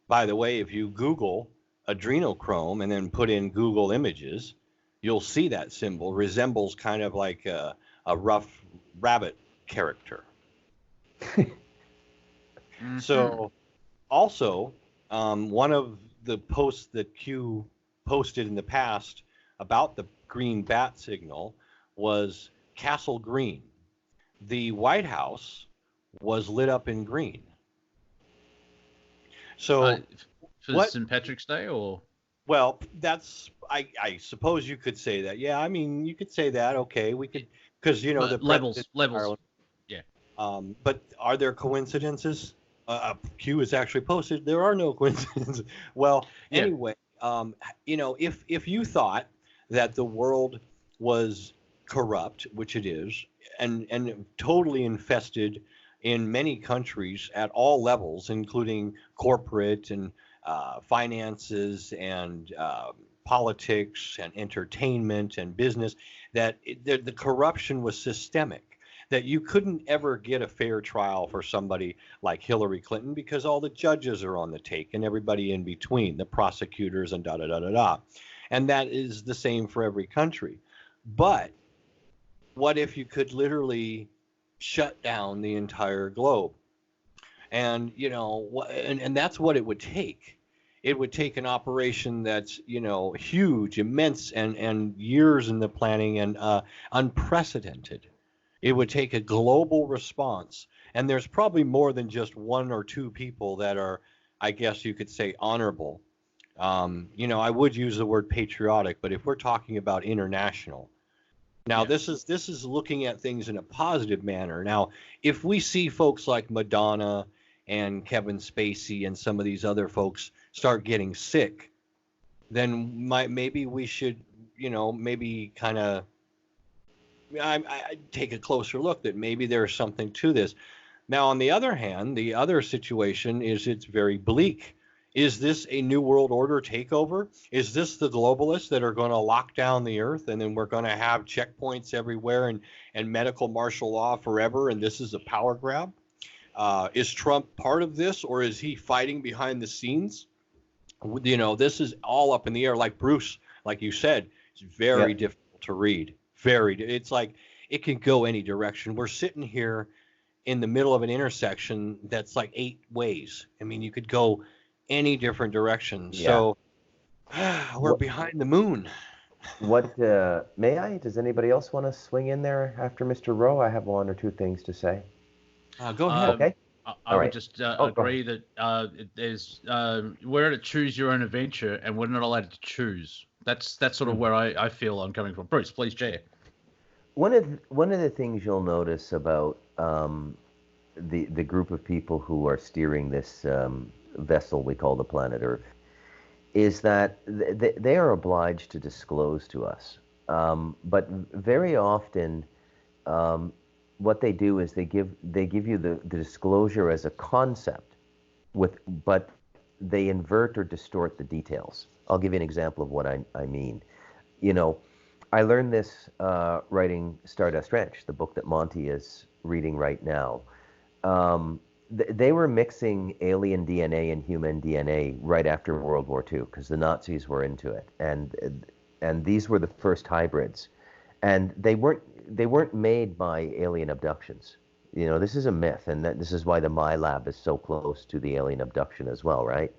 by the way, if you Google adrenochrome and then put in Google Images, you'll see that symbol resembles kind of like a rough rabbit character. So, also, one of the posts that Q posted in the past about the green bat signal was Castle Green. The White House was lit up in green. So, for St. Patrick's Day, or? Well, that's I suppose you could say that. Yeah, I mean, you could say that. Okay, we could, because the levels. Yeah. But are there coincidences? Q is actually posted. There are no coincidences. Well, yeah. Anyway, if you thought that the world was corrupt, which it is, and totally infested in many countries at all levels, including corporate and finances and politics and entertainment and business, that the corruption was systemic, that you couldn't ever get a fair trial for somebody like Hillary Clinton because all the judges are on the take and everybody in between, the prosecutors and da-da-da-da-da. And that is the same for every country. But what if you could literally shut down the entire globe? And, and that's what it would take. It would take an operation that's, huge, immense, and years in the planning and unprecedented. It would take a global response. And there's probably more than just one or two people that are, I guess you could say, honorable. I would use the word patriotic, but if we're talking about international, now this is looking at things in a positive manner. Now, if we see folks like Madonna and Kevin Spacey and some of these other folks start getting sick, then maybe we should, maybe kind of I take a closer look that maybe there's something to this. Now, on the other hand, the other situation is it's very bleak. Is this a new world order takeover? Is this the globalists that are going to lock down the earth and then we're going to have checkpoints everywhere and medical martial law forever, and this is a power grab? Is Trump part of this, or is he fighting behind the scenes? This is all up in the air. Like Bruce, like you said, it's very difficult to read. It's like it can go any direction. We're sitting here in the middle of an intersection that's like 8 ways. I mean, you could go any different direction. Yeah. So we're behind the moon. May I? Does anybody else want to swing in there after Mr. Rowe? I have 1 or 2 things to say. Go ahead. Okay. I would just agree that there's we're at a choose your own adventure, and we're not allowed to choose. That's sort of where I feel I'm coming from. Bruce, please share. One of the things you'll notice about the group of people who are steering this vessel we call the planet Earth is that they are obliged to disclose to us. But very often, what they do is they give you the disclosure as a concept, but they invert or distort the details. I'll give you an example of what I mean. I learned this writing Stardust Ranch, the book that Monty is reading right now. They were mixing alien DNA and human DNA right after World War II because the Nazis were into it, and these were the first hybrids, and they weren't made by alien abductions. This is a myth, and this is why the My Lab is so close to the alien abduction as well, right?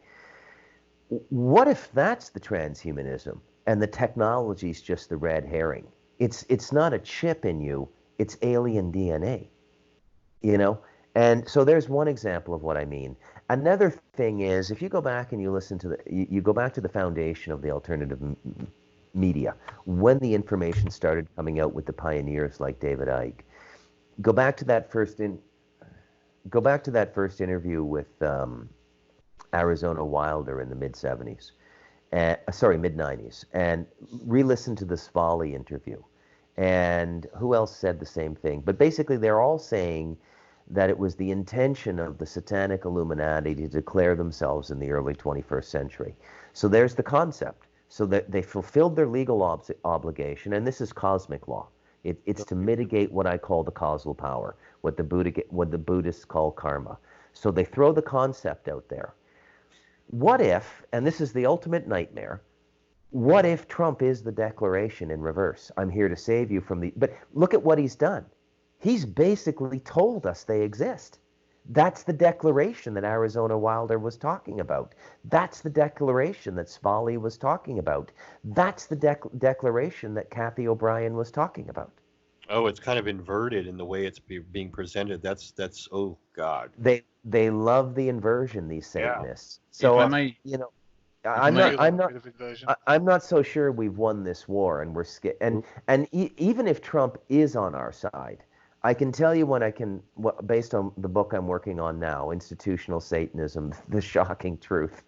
What if that's the transhumanism and the technology's just the red herring? It's not a chip in you, it's alien DNA, And so there's one example of what I mean. Another thing is, if you go back and you listen to you go back to the foundation of the alternative media, when the information started coming out with the pioneers like David Icke, go back to that first interview with Arizona Wilder in the mid-70s, mid-90s, and re-listen to the Svali interview. And who else said the same thing? But basically, they're all saying that it was the intention of the satanic Illuminati to declare themselves in the early 21st century. So there's the concept. So that they fulfilled their legal obligation, and this is cosmic law. It's to mitigate what I call the causal power, what the Buddhists call karma. So they throw the concept out there. What if, and this is the ultimate nightmare, what if Trump is the declaration in reverse? I'm here to save you from the... But look at what he's done. He's basically told us they exist. That's the declaration that Arizona Wilder was talking about. That's the declaration that Svali was talking about. That's the declaration that Kathy O'Brien was talking about. Oh, it's kind of inverted in the way it's being presented. That's oh God. They love the inversion, these Satanists. Yeah. So if I may, I'm not so sure we've won this war, and we're scared. And even if Trump is on our side, I can tell you based on the book I'm working on now, Institutional Satanism: The Shocking Truth.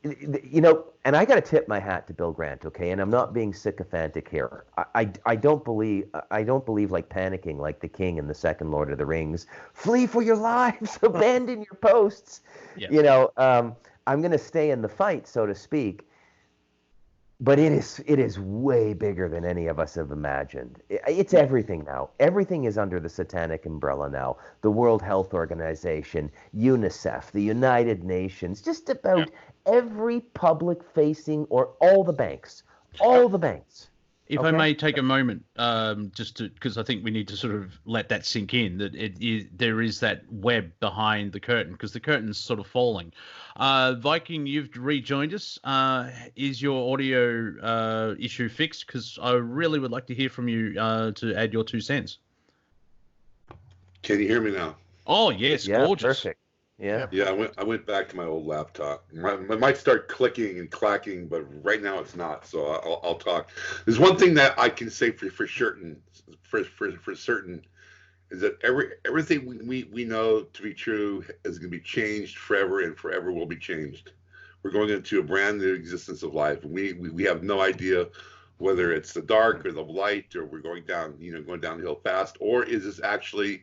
And I got to tip my hat to Bill Grant, okay? And I'm not being sycophantic here. I don't believe like panicking like the king in the second Lord of the Rings. Flee for your lives, abandon your posts. Yeah. I'm going to stay in the fight, so to speak. But it is way bigger than any of us have imagined. It's everything now. Everything is under the satanic umbrella now. The World Health Organization, UNICEF, the United Nations, just about every public-facing, or all the banks. If I may take a moment, just because I think we need to sort of let that sink in, that there is that web behind the curtain, because the curtain's sort of falling. Viking, you've rejoined us. Is your audio issue fixed? Because I really would like to hear from you to add your 2 cents. Can you hear me now? Oh, yes, yeah, gorgeous. Perfect. Yeah. Yeah, I went back to my old laptop. It might start clicking and clacking, but right now it's not. So I'll talk. There's one thing that I can say for certain, is that everything we know to be true is going to be changed forever, and forever will be changed. We're going into a brand new existence of life, and we have no idea whether it's the dark or the light, or we're going downhill fast, or is this actually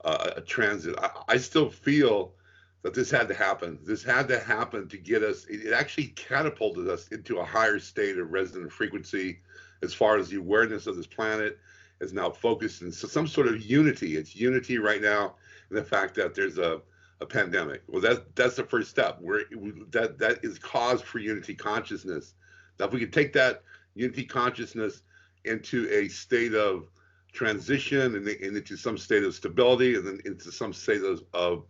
a transit. I still feel that this had to happen. This had to happen to get us. It actually catapulted us into a higher state of resonant frequency, as far as the awareness of this planet is now focused in some sort of unity. It's unity right now in the fact that there's a pandemic. Well, that's the first step. That is cause for unity consciousness. Now, if we could take that unity consciousness into a state of transition and into some state of stability, and then into some state of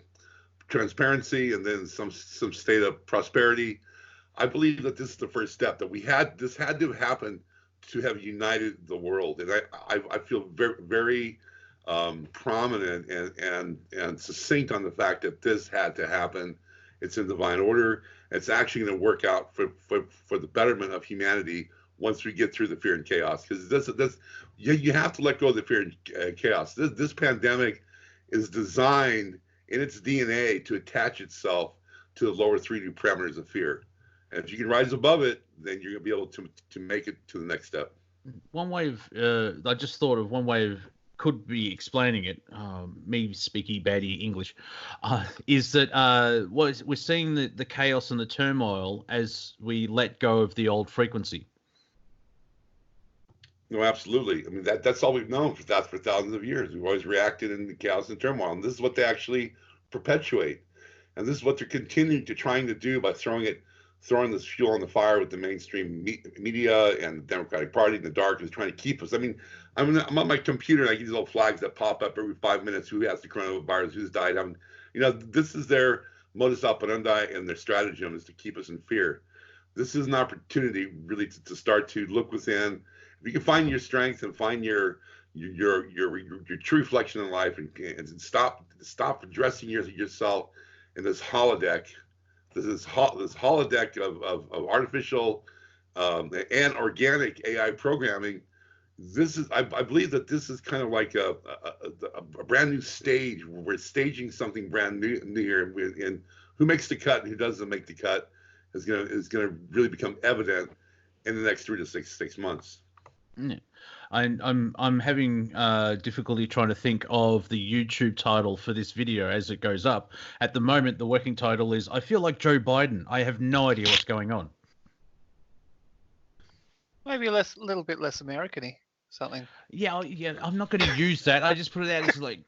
transparency, and then some state of prosperity, I believe that this is the first step, that this had to happen to have united the world. And I feel very, very prominent and succinct on the fact that this had to happen. It's in divine order. It's actually going to work out for the betterment of humanity once we get through the fear and chaos, because you have to let go of the fear and chaos. This pandemic is designed in its DNA to attach itself to the lower 3D parameters of fear. And if you can rise above it, then you're going to be able to make it to the next step. One way of, I just thought of one way of, could be explaining it, me speaking baddie English, is that we're seeing the chaos and the turmoil as we let go of the old frequency. No, absolutely. I mean, that's all we've known for thousands of years. We've always reacted in the chaos and turmoil, and this is what they actually perpetuate. And this is what they're continuing to trying to do by throwing it throwing this fuel on the fire with the mainstream media and the Democratic Party in the dark is trying to keep us. I mean, I'm on my computer and I get these little flags that pop up every 5 minutes. Who has the coronavirus? Who's died? This is their modus operandi, and their stratagem is to keep us in fear. This is an opportunity really to start to look within. If you can find your strength and find your true reflection in life, and stop addressing yourself in this holodeck. This holodeck of artificial and organic AI programming. I believe that this is kind of like a brand new stage. We're staging something brand new here, and who makes the cut and who doesn't make the cut is gonna really become evident in the next 3 to 6 months. Yeah. I'm having difficulty trying to think of the YouTube title for this video as it goes up. At the moment, the working title is "I feel like Joe Biden. I have no idea what's going on." Maybe a little bit less American-y, something. Yeah. I'm not going to use that. I just put it out as like,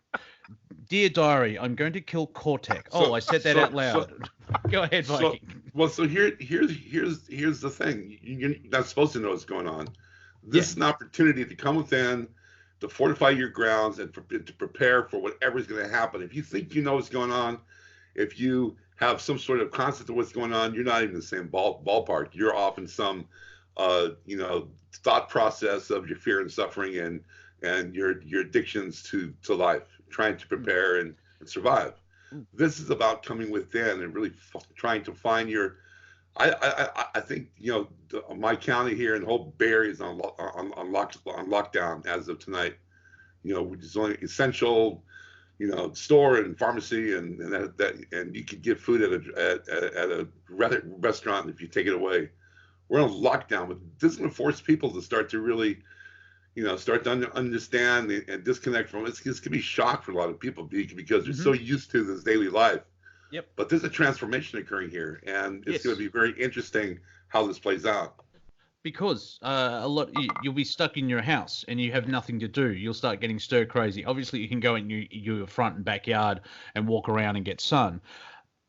"Dear Diary, I'm going to kill Cortek." I said that out loud. Go ahead, Viking. Here's the thing. You're not supposed to know what's going on. This is an opportunity to come within, to fortify your grounds, and to prepare for whatever's going to happen. If you think you know what's going on, if you have some sort of concept of what's going on, you're not even in the same ballpark. You're off in some, thought process of your fear and suffering and your addictions to life, trying to prepare and survive. This is about coming within and really trying to find your. I think my county here and the whole Bay Area is on lockdown as of tonight. Which is only essential, store and pharmacy and you could get food at a restaurant if you take it away. We're on lockdown, but this is going to force people to start to really, start to understand and disconnect from it. It's going to be shock for a lot of people because they're so used to this daily life. Yep. But there's a transformation occurring here, and it's going to be very interesting how this plays out. Because you'll be stuck in your house and you have nothing to do. You'll start getting stir crazy. Obviously, you can go in your front and backyard and walk around and get sun.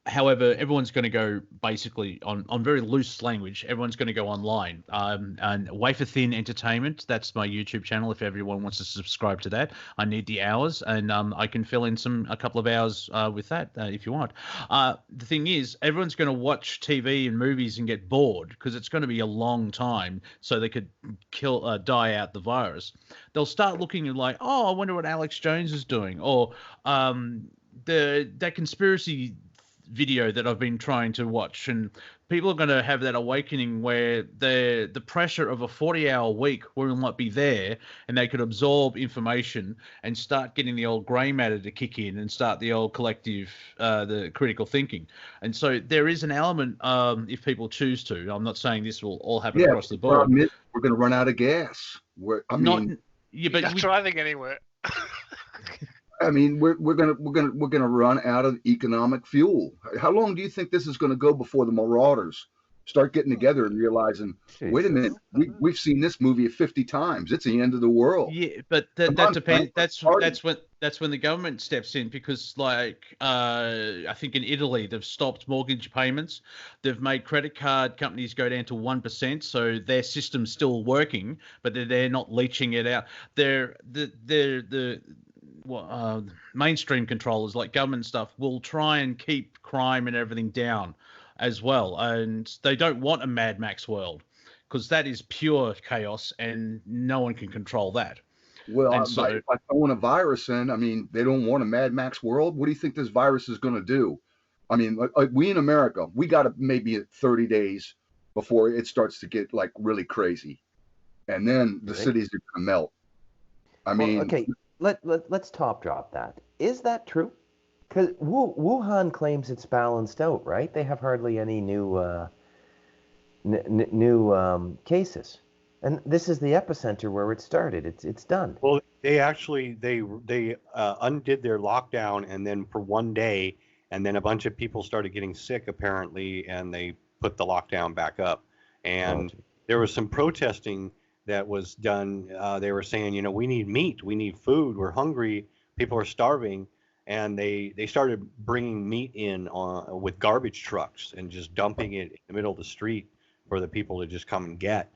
However, everyone's going to go basically on very loose language. Everyone's going to go online. And Wafer Thin Entertainment, that's my YouTube channel. If everyone wants to subscribe to that, I need the hours, and I can fill in a couple of hours with that if you want. The thing is, everyone's going to watch TV and movies and get bored because it's going to be a long time, so they could die out the virus. They'll start looking at like, I wonder what Alex Jones is doing, or that conspiracy video that I've been trying to watch, and people are going to have that awakening where the pressure of a 40-hour week will not be there, and they could absorb information and start getting the old grey matter to kick in and start the old collective, the critical thinking. And so there is an element, if people choose to. I'm not saying this will all happen across the board. We're going to run out of gas. But not driving anywhere. I mean, we're gonna run out of economic fuel. How long do you think this is going to go before the marauders start getting together and realizing, wait a minute, we've seen this movie 50 times. It's the end of the world. Yeah, but that depends. That's when the government steps in, because I think in Italy they've stopped mortgage payments. They've made credit card companies go down to 1%, so their system's still working, but they're not leaching it out. The mainstream controllers like government stuff will try and keep crime and everything down as well, and they don't want a Mad Max world because that is pure chaos and no one can control that. Well, by throwing a virus in, I mean, they don't want a Mad Max world. What do you think this virus is going to do? I mean, like we in America, we got to maybe 30 days before it starts to get like really crazy, and then the cities are going to melt. I mean, okay. Let's top drop that. Is that true? Because Wuhan claims it's balanced out, right? They have hardly any new cases, and this is the epicenter where it started. It's done. Well, they actually they undid their lockdown, and then for one day, and then a bunch of people started getting sick apparently, and they put the lockdown back up. And there was some protesting that was done. They were saying, we need meat, we need food, we're hungry, people are starving, and they started bringing meat in with garbage trucks and just dumping it in the middle of the street for the people to just come and get.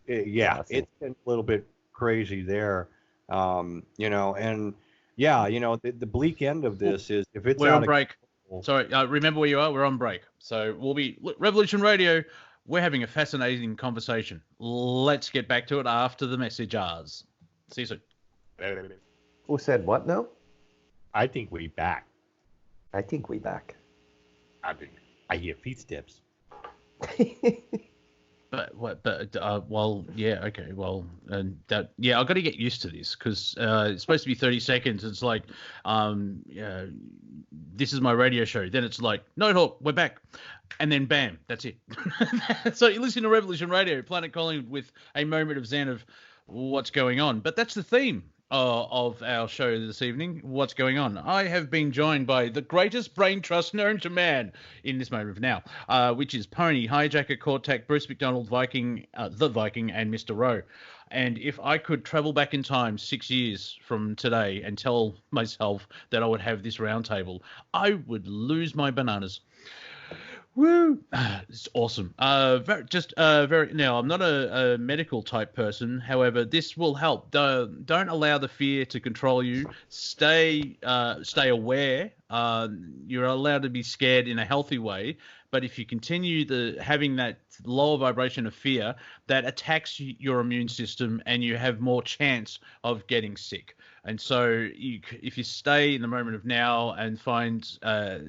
Yeah, Classy. it's been a little bit crazy there, you know, and yeah, you know, the bleak end of this is if it's We're out on of break. control- Sorry, remember where you are. We're on break. So we'll be Revolution Radio. We're having a fascinating conversation. Let's get back to it after the messages. See you soon. Who said what now? I think we back. I think we back. I hear footsteps. Well, yeah, okay, well, and that, yeah, I've got to get used to this because it's supposed to be 30 seconds. It's like, this is my radio show. Then it's like, no talk, we're back, and then bam, that's it. So you listen to Revolution Radio, Planet Collingwood, with a moment of zen of what's going on. But that's the theme of our show this evening. What's going on? I have been joined by the greatest brain trust known to man in this moment of now, which is Pony, HiJacker, Cortek, Bruce MacDonald, Viking, the Viking, and Mr. Rowe. And if I could travel back in time 6 years from today and tell myself that I would have this roundtable, I would lose my bananas. Woo! It's awesome. Very. Now, I'm not a medical type person. However, this will help. Don't allow the fear to control you. Stay aware. You're allowed to be scared in a healthy way. But if you continue having that lower vibration of fear, that attacks your immune system, and you have more chance of getting sick. And so, if you stay in the moment of now and find a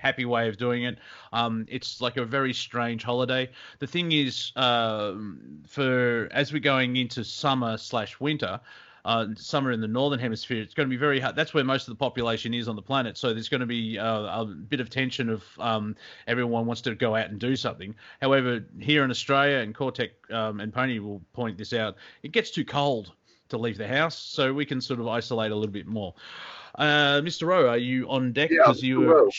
happy way of doing it, it's like a very strange holiday. The thing is, as we're going into summer/winter. Summer in the northern hemisphere, it's going to be very hard. That's where most of the population is on the planet. So there's going to be a bit of tension of everyone wants to go out and do something. However, here in Australia, and Cortek and Pony will point this out, it gets too cold to leave the house, so we can sort of isolate a little bit more. Mr. Rowe, are you on deck? Yeah, What's your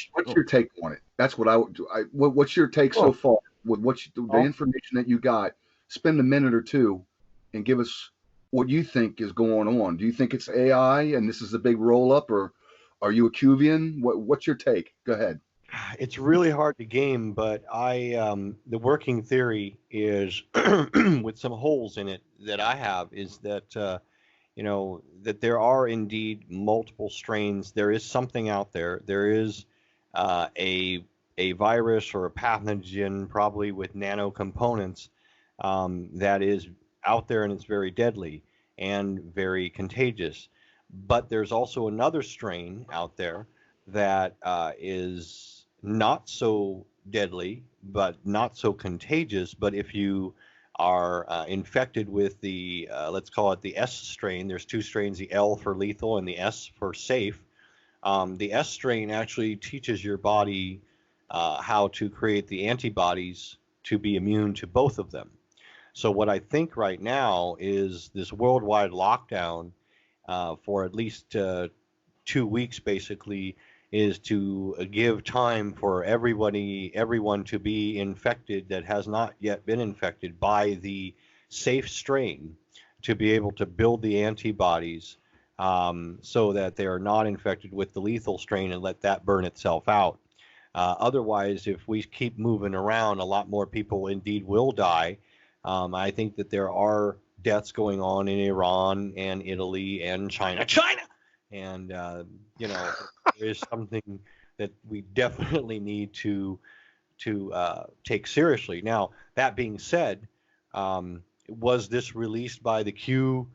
take on it? That's what I would do. What's your take so far with the information that you got? Spend a minute or two and give us what you think is going on. Do you think it's AI and this is a big roll up, or are you a Cuvian? What's your take? Go ahead. It's really hard to game, but the working theory is with some holes in it that I have is that you know, that there are indeed multiple strains. There is something out there. There is a virus or a pathogen, probably with nano components, that is out there, and it's very deadly and very contagious. But there's also another strain out there that is not so deadly, but not so contagious. But if you are infected with the, let's call it the S strain, there's two strains, the L for lethal and the S for safe. The S strain actually teaches your body how to create the antibodies to be immune to both of them. So what I think right now is this worldwide lockdown for at least 2 weeks, basically, is to give time for everyone to be infected that has not yet been infected by the safe strain, to be able to build the antibodies so that they are not infected with the lethal strain and let that burn itself out. Otherwise, if we keep moving around, a lot more people indeed will die. I think that there are deaths going on in Iran and Italy and China. And, you know, there is something that we definitely need to take seriously. Now, that being said, was this released by the Q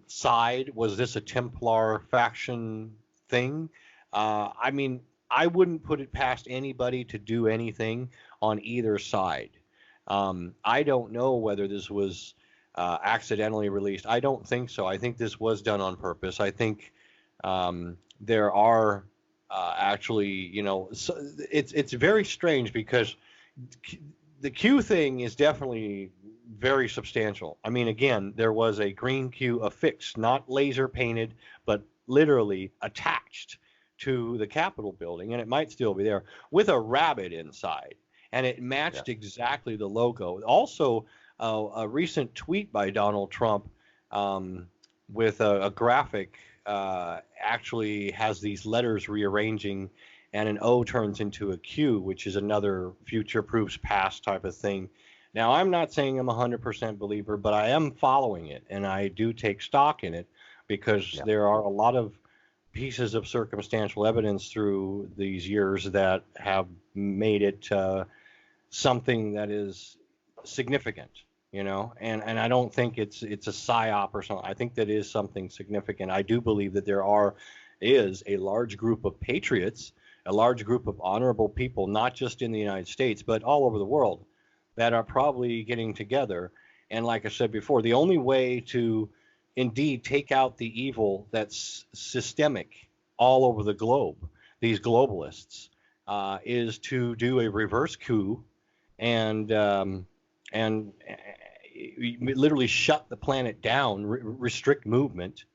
side? Was this a Templar faction thing? I mean, I wouldn't put it past anybody to do anything on either side. I don't know whether this was accidentally released. I don't think so. I think this was done on purpose. I think there are actually, you know, so it's very strange because the Q thing is definitely very substantial. I mean, again, there was a green Q affixed, not laser painted, but literally attached to the Capitol building, and it might still be there, with a rabbit inside. And it matched exactly the logo. Also, a recent tweet by Donald Trump with a graphic actually has these letters rearranging, and an O turns into a Q, which is another future proofs past type of thing. Now, I'm not saying I'm a 100% believer, but I am following it, and I do take stock in it because there are a lot of pieces of circumstantial evidence through these years that have made it something that is significant, and I don't think it's a psyop or something. I think that is something significant. I do believe that is a large group of patriots, a large group of honorable people, not just in the United States, but all over the world, that are probably getting together. And like I said before, the only way to indeed take out the evil that's systemic all over the globe, these globalists, is to do a reverse coup and literally shut the planet down, restrict movement,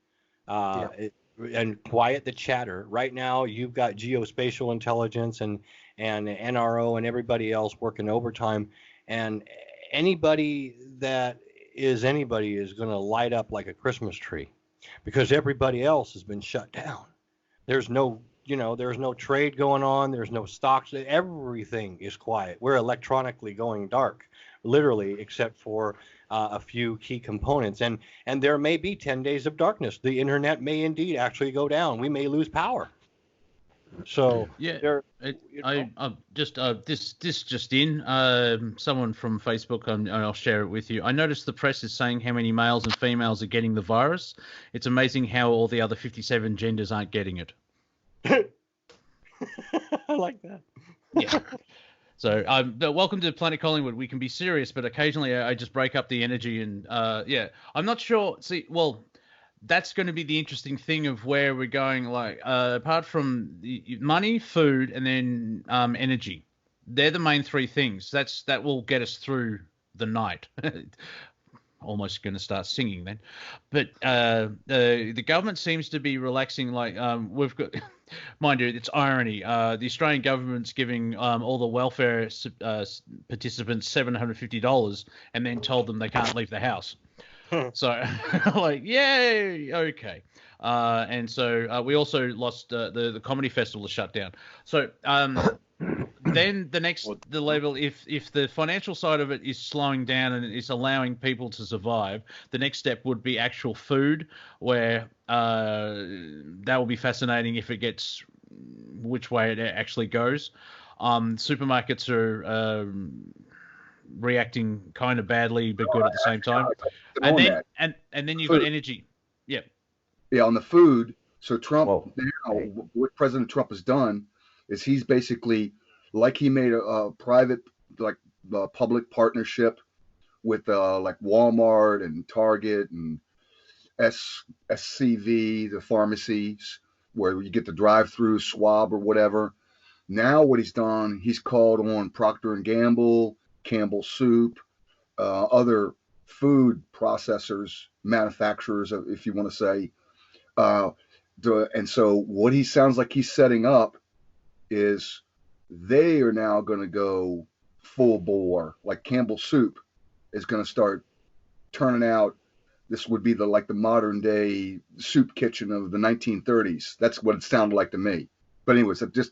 and quiet the chatter. Right now, you've got geospatial intelligence and NRO and everybody else working overtime, and anybody is going to light up like a Christmas tree because everybody else has been shut down. There's no trade going on. There's no stocks. Everything is quiet. We're electronically going dark, literally, except for a few key components. And there may be 10 days of darkness. The internet may indeed actually go down. We may lose power. So this just in. Someone from Facebook, and I'll share it with you. I noticed the press is saying how many males and females are getting the virus. It's amazing how all the other 57 genders aren't getting it. I like that. Yeah. So, welcome to Planet Collingwood. We can be serious, but occasionally I just break up the energy and I'm not sure. That's going to be the interesting thing of where we're going. Like, apart from the money, food, and then energy, they're the main three things. That will get us through the night. Almost going to start singing then, but the government seems to be relaxing. Like we've got, mind you, it's irony. The Australian government's giving all the welfare participants $750, and then told them they can't leave the house. So, like, yay, okay. And so we also lost the comedy festival is shut down. So then the level, if the financial side of it is slowing down and it's allowing people to survive, the next step would be actual food, where that will be fascinating if it gets which way it actually goes. Supermarkets are reacting kind of badly but good at the same time, and then you've got energy. Yeah, on the food. So Trump now, what President Trump has done is he's basically, like, he made a private, like, public partnership with like Walmart and Target and SCV, the pharmacies where you get the drive-through swab or whatever. Now what he's done, he's called on Procter & Gamble, Campbell Soup, other food processors, manufacturers, if you want to say. And so what he sounds like he's setting up is they are now going to go full bore. Like Campbell Soup is going to start turning out. This would be the modern day soup kitchen of the 1930s. That's what it sounded like to me. But anyways, just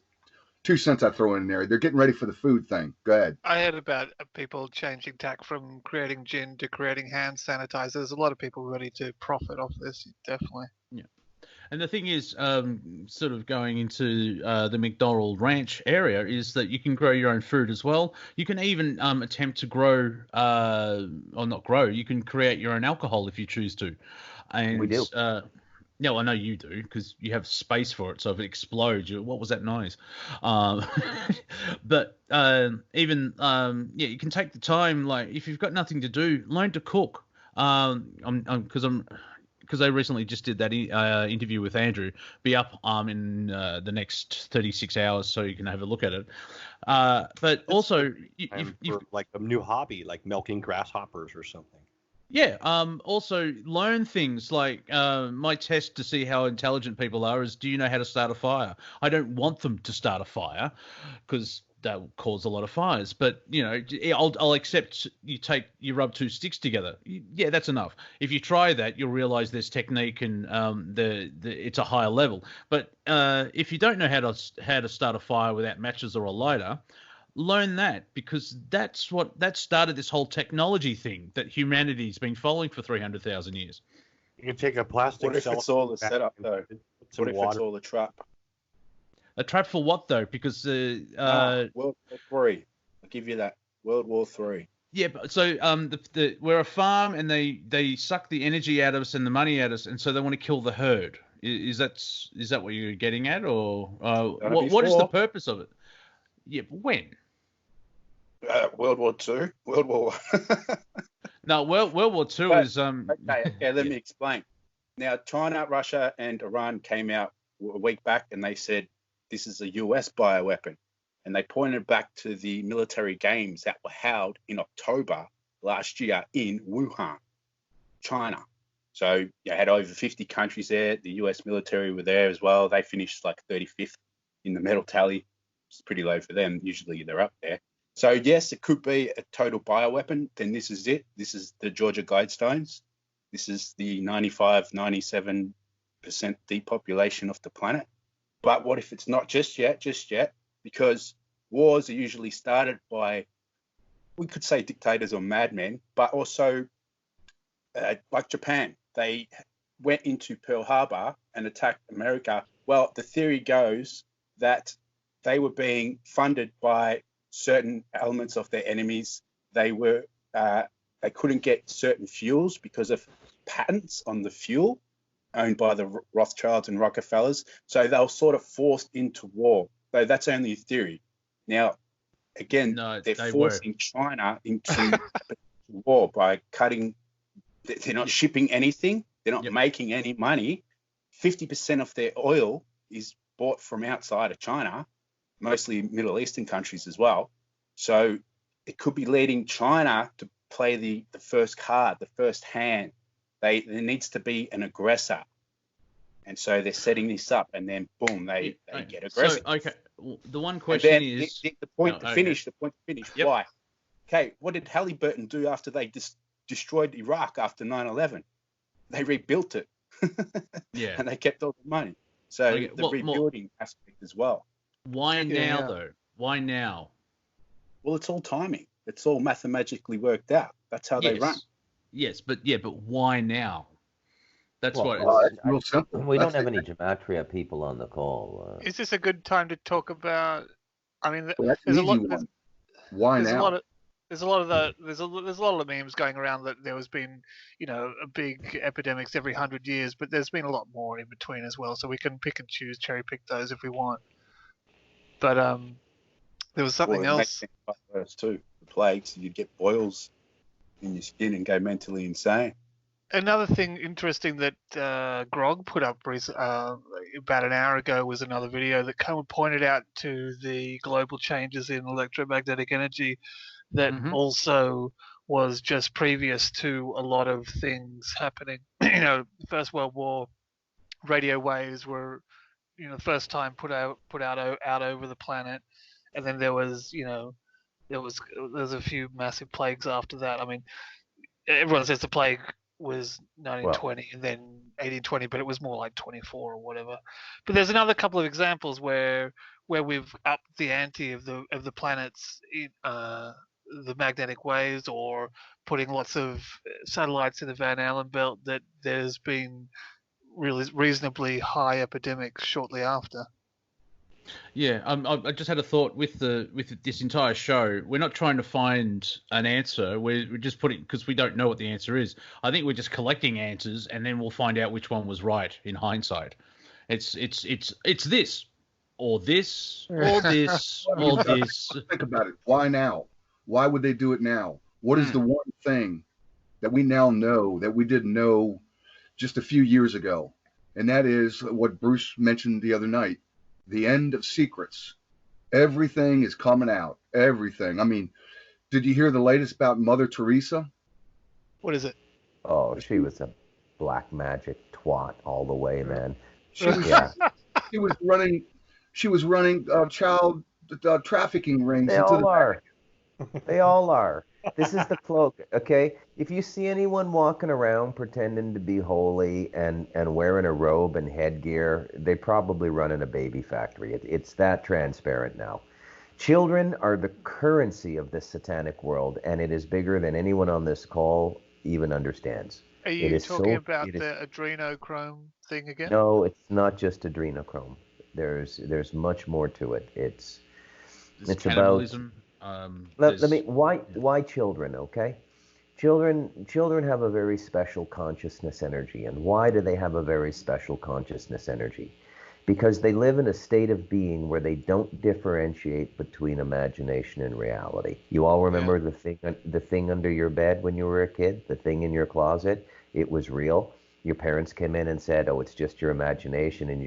2 cents I throw in there. They're getting ready for the food thing. Go ahead. I heard about people changing tack from creating gin to creating hand sanitizer. There's a lot of people ready to profit off this, definitely. Yeah. And the thing is, sort of going into the MacDonald Ranch area, is that you can grow your own food as well. You can even attempt to grow, or not grow, you can create your own alcohol if you choose to. And, we do. No, I know you do, because you have space for it. So if it explodes, what was that noise? But even, you can take the time, like, if you've got nothing to do, learn to cook. Because I recently just did that interview with Andrew. Be up in the next 36 hours, so you can have a look at it. But also, you've like a new hobby, like milking grasshoppers or something. Yeah. Also, learn things like my test to see how intelligent people are is, do you know how to start a fire? I don't want them to start a fire, because that will cause a lot of fires. But I'll accept you rub two sticks together. Yeah, that's enough. If you try that, you'll realize there's technique and it's a higher level. But if you don't know how to start a fire without matches or a lighter, learn that, because that started this whole technology thing that humanity's been following for 300,000 years. You can take a plastic. What if it's all the setup though? What if it's all the trap? A trap for what though? Because World War III. I'll give you that. World War III. Yeah, but so we're a farm and they suck the energy out of us and the money out of us, and so they want to kill the herd. Is that what you're getting at, or what is the purpose of it? Yeah, but when? World War II, World War I. No, World War II is Okay, let me explain. Now, China, Russia, and Iran came out a week back, and they said this is a US bioweapon, and they pointed back to the military games that were held in October last year in Wuhan, China. So you had over 50 countries there. The US military were there as well. They finished like 35th in the medal tally. It's pretty low for them. Usually they're up there. So yes, it could be a total bioweapon. Then this is it. This is the Georgia Guidestones. This is the 97% depopulation of the planet. But what if it's not just yet? Because wars are usually started by, we could say dictators or madmen, but also like Japan. They went into Pearl Harbor and attacked America. Well, the theory goes that they were being funded by certain elements of their enemies. They couldn't get certain fuels because of patents on the fuel owned by the Rothschilds and Rockefellers. So they were sort of forced into war. So that's only a theory. Now, again, they're forcing China into war by cutting. They're not shipping anything. They're not making any money. 50% of their oil is bought from outside of China, mostly Middle Eastern countries as well. So it could be leading China to play the first card, the first hand. There needs to be an aggressor. And so they're setting this up, and then boom, they get aggressive. So, okay, the one question is... The point to finish, why? Okay, what did Halliburton do after they destroyed Iraq after 9/11? They rebuilt it. Yeah. And they kept all the money. So the rebuilding aspect as well. Why now, though? Why now? Well, it's all timing. It's all mathematically worked out. That's how they run. Yes, but why now? That's what. It's real simple. We don't have any gematria people on the call. Is this a good time to talk about? I mean, there's a lot. Why now? There's a lot of memes going around that there has been, a big epidemics every 100 years, but there's been a lot more in between as well. So we can pick and choose, cherry pick those if we want. But there was something else. Too, the plagues. You'd get boils in your skin and go mentally insane. Another thing interesting that Grog put up about an hour ago was another video that kind of pointed out to the global changes in electromagnetic energy that also was just previous to a lot of things happening. First World War, radio waves were, the first time put out over the planet, and then there was a few massive plagues after that. I mean, everyone says the plague was 1920 and then 1820, but it was more like 24 or whatever. But there's another couple of examples where we've upped the ante of the planets, the magnetic waves, or putting lots of satellites in the Van Allen belt, that there's been really reasonably high epidemics shortly after. Yeah, I just had a thought with this entire show. We're not trying to find an answer. We're just putting, because we don't know what the answer is. I think we're just collecting answers, and then we'll find out which one was right in hindsight. It's this, or this, or this, or this. Think about it. Why now? Why would they do it now? What is the one thing that we now know that we didn't know just a few years ago? And that is what Bruce mentioned the other night. The end of secrets. Everything is coming out. Everything. I mean, did you hear the latest about Mother Teresa? What is it? Oh, she was a black magic twat all the way, man. She was running child trafficking rings They into all the. are. They all are. This is the cloak, okay? If you see anyone walking around pretending to be holy and wearing a robe and headgear, they probably run in a baby factory. It's that transparent now. Children are the currency of this satanic world, and it is bigger than anyone on this call even understands. Are It you is talking so. about It is the adrenochrome thing again? no. It's not just adrenochrome. There's much more to it. There's It's about. cannibalism. Let me. Why Yeah. why children? Okay. Children have a very special consciousness energy. And why do they have a very special consciousness energy? Because they live in a state of being where they don't differentiate between imagination and reality. You all remember the thing under your bed when you were a kid, the thing in your closet? It was real. Your parents came in and said, "Oh, it's just your imagination," and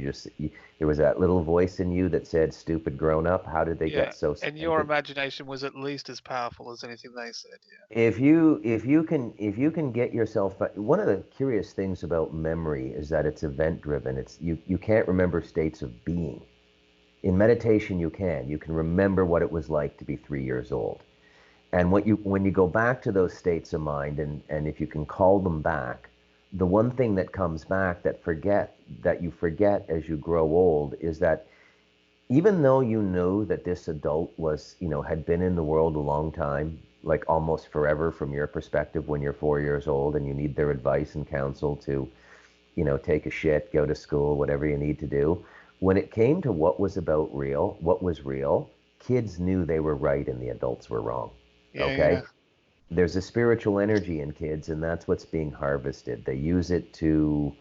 there was that little voice in you that said, "Stupid grown up." How did they get so And your stupid? imagination was at least as powerful as anything they said. If you can get yourself, one of the curious things about memory is that it's event driven. You can't remember states of being. In meditation you can remember what it was like to be 3 years old. And when you go back to those states of mind, and if you can call them back, the one thing that comes back that you forget as you grow old is that even though you knew that this adult had been in the world a long time, like almost forever from your perspective when you're 4 years old and you need their advice and counsel to, take a shit, go to school, whatever you need to do. When it came to what was real, kids knew they were right and the adults were wrong. Okay? Yeah. There's a spiritual energy in kids, and that's what's being harvested. They use it to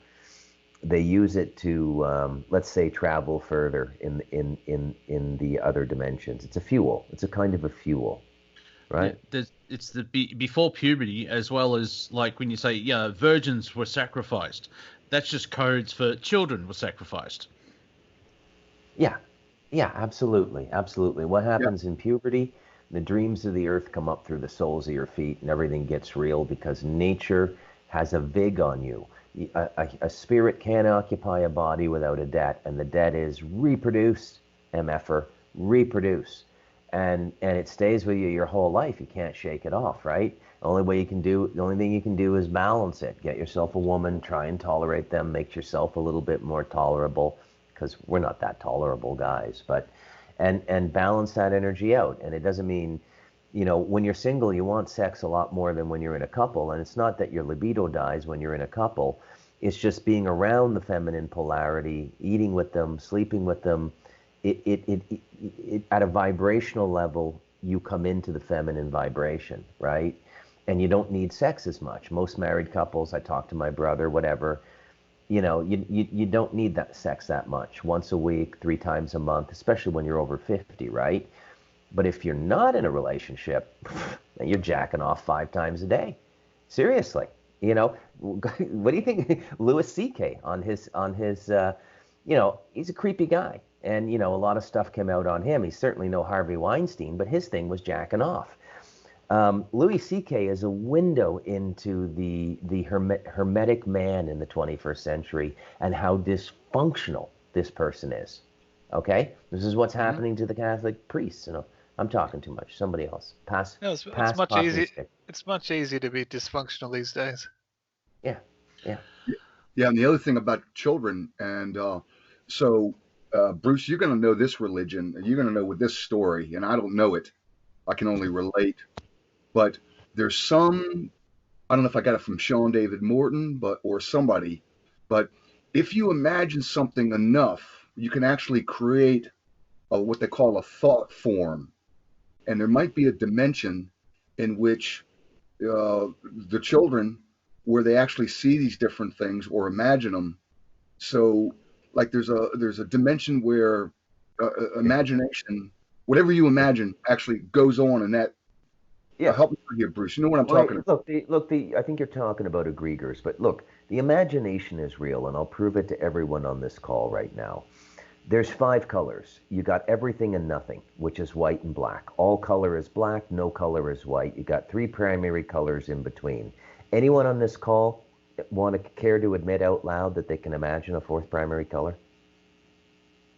let's say, travel further in the other dimensions. It's a fuel. It's a kind of a fuel, right? Yeah, it's the before puberty, as well as like when you say, virgins were sacrificed. That's just codes for children were sacrificed. Yeah, absolutely. What happens in puberty? The dreams of the earth come up through the soles of your feet, and everything gets real because nature has a vig on you. A spirit can't occupy a body without a debt, and the debt is reproduce, MFer, reproduce. And it stays with you your whole life. You can't shake it off, right? The only thing you can do is balance it. Get yourself a woman, try and tolerate them, make yourself a little bit more tolerable, because we're not that tolerable guys, but and balance that energy out. And it doesn't mean, when you're single, you want sex a lot more than when you're in a couple. And it's not that your libido dies when you're in a couple. It's just being around the feminine polarity, eating with them, sleeping with them. It at a vibrational level, you come into the feminine vibration, right? And you don't need sex as much. Most married couples, I talk to my brother, whatever, you don't need that sex that much. Once a week, 3 times a month, especially when you're over 50, right? But if you're not in a relationship, you're jacking off 5 times a day. Seriously. What do you think? Louis C.K. on his he's a creepy guy. And, a lot of stuff came out on him. He's certainly no Harvey Weinstein, but his thing was jacking off. Louis C.K. is a window into the hermetic man in the 21st century and how dysfunctional this person is. Okay? This is what's happening to the Catholic priests. I'm talking too much. Somebody else. It's much easier. It's much easier to be dysfunctional these days. Yeah. Yeah, and the other thing about children, and Bruce, you're going to know this religion, and you're going to know with this story, and I don't know it. I can only relate. But there's some, I don't know if I got it from Sean David Morton, or somebody, but if you imagine something enough, you can actually create what they call a thought form. And there might be a dimension in which the children, where they actually see these different things or imagine them. So like there's a dimension where imagination, whatever you imagine, actually goes on, and that. Yeah, help me here, Bruce. You know what I'm talking about. I think you're talking about egregors, but look, the imagination is real, and I'll prove it to everyone on this call right now. There's 5 colors. You got everything and nothing, which is white and black. All color is black, no color is white. You got 3 primary colors in between. Anyone on this call care to admit out loud that they can imagine a 4th primary color?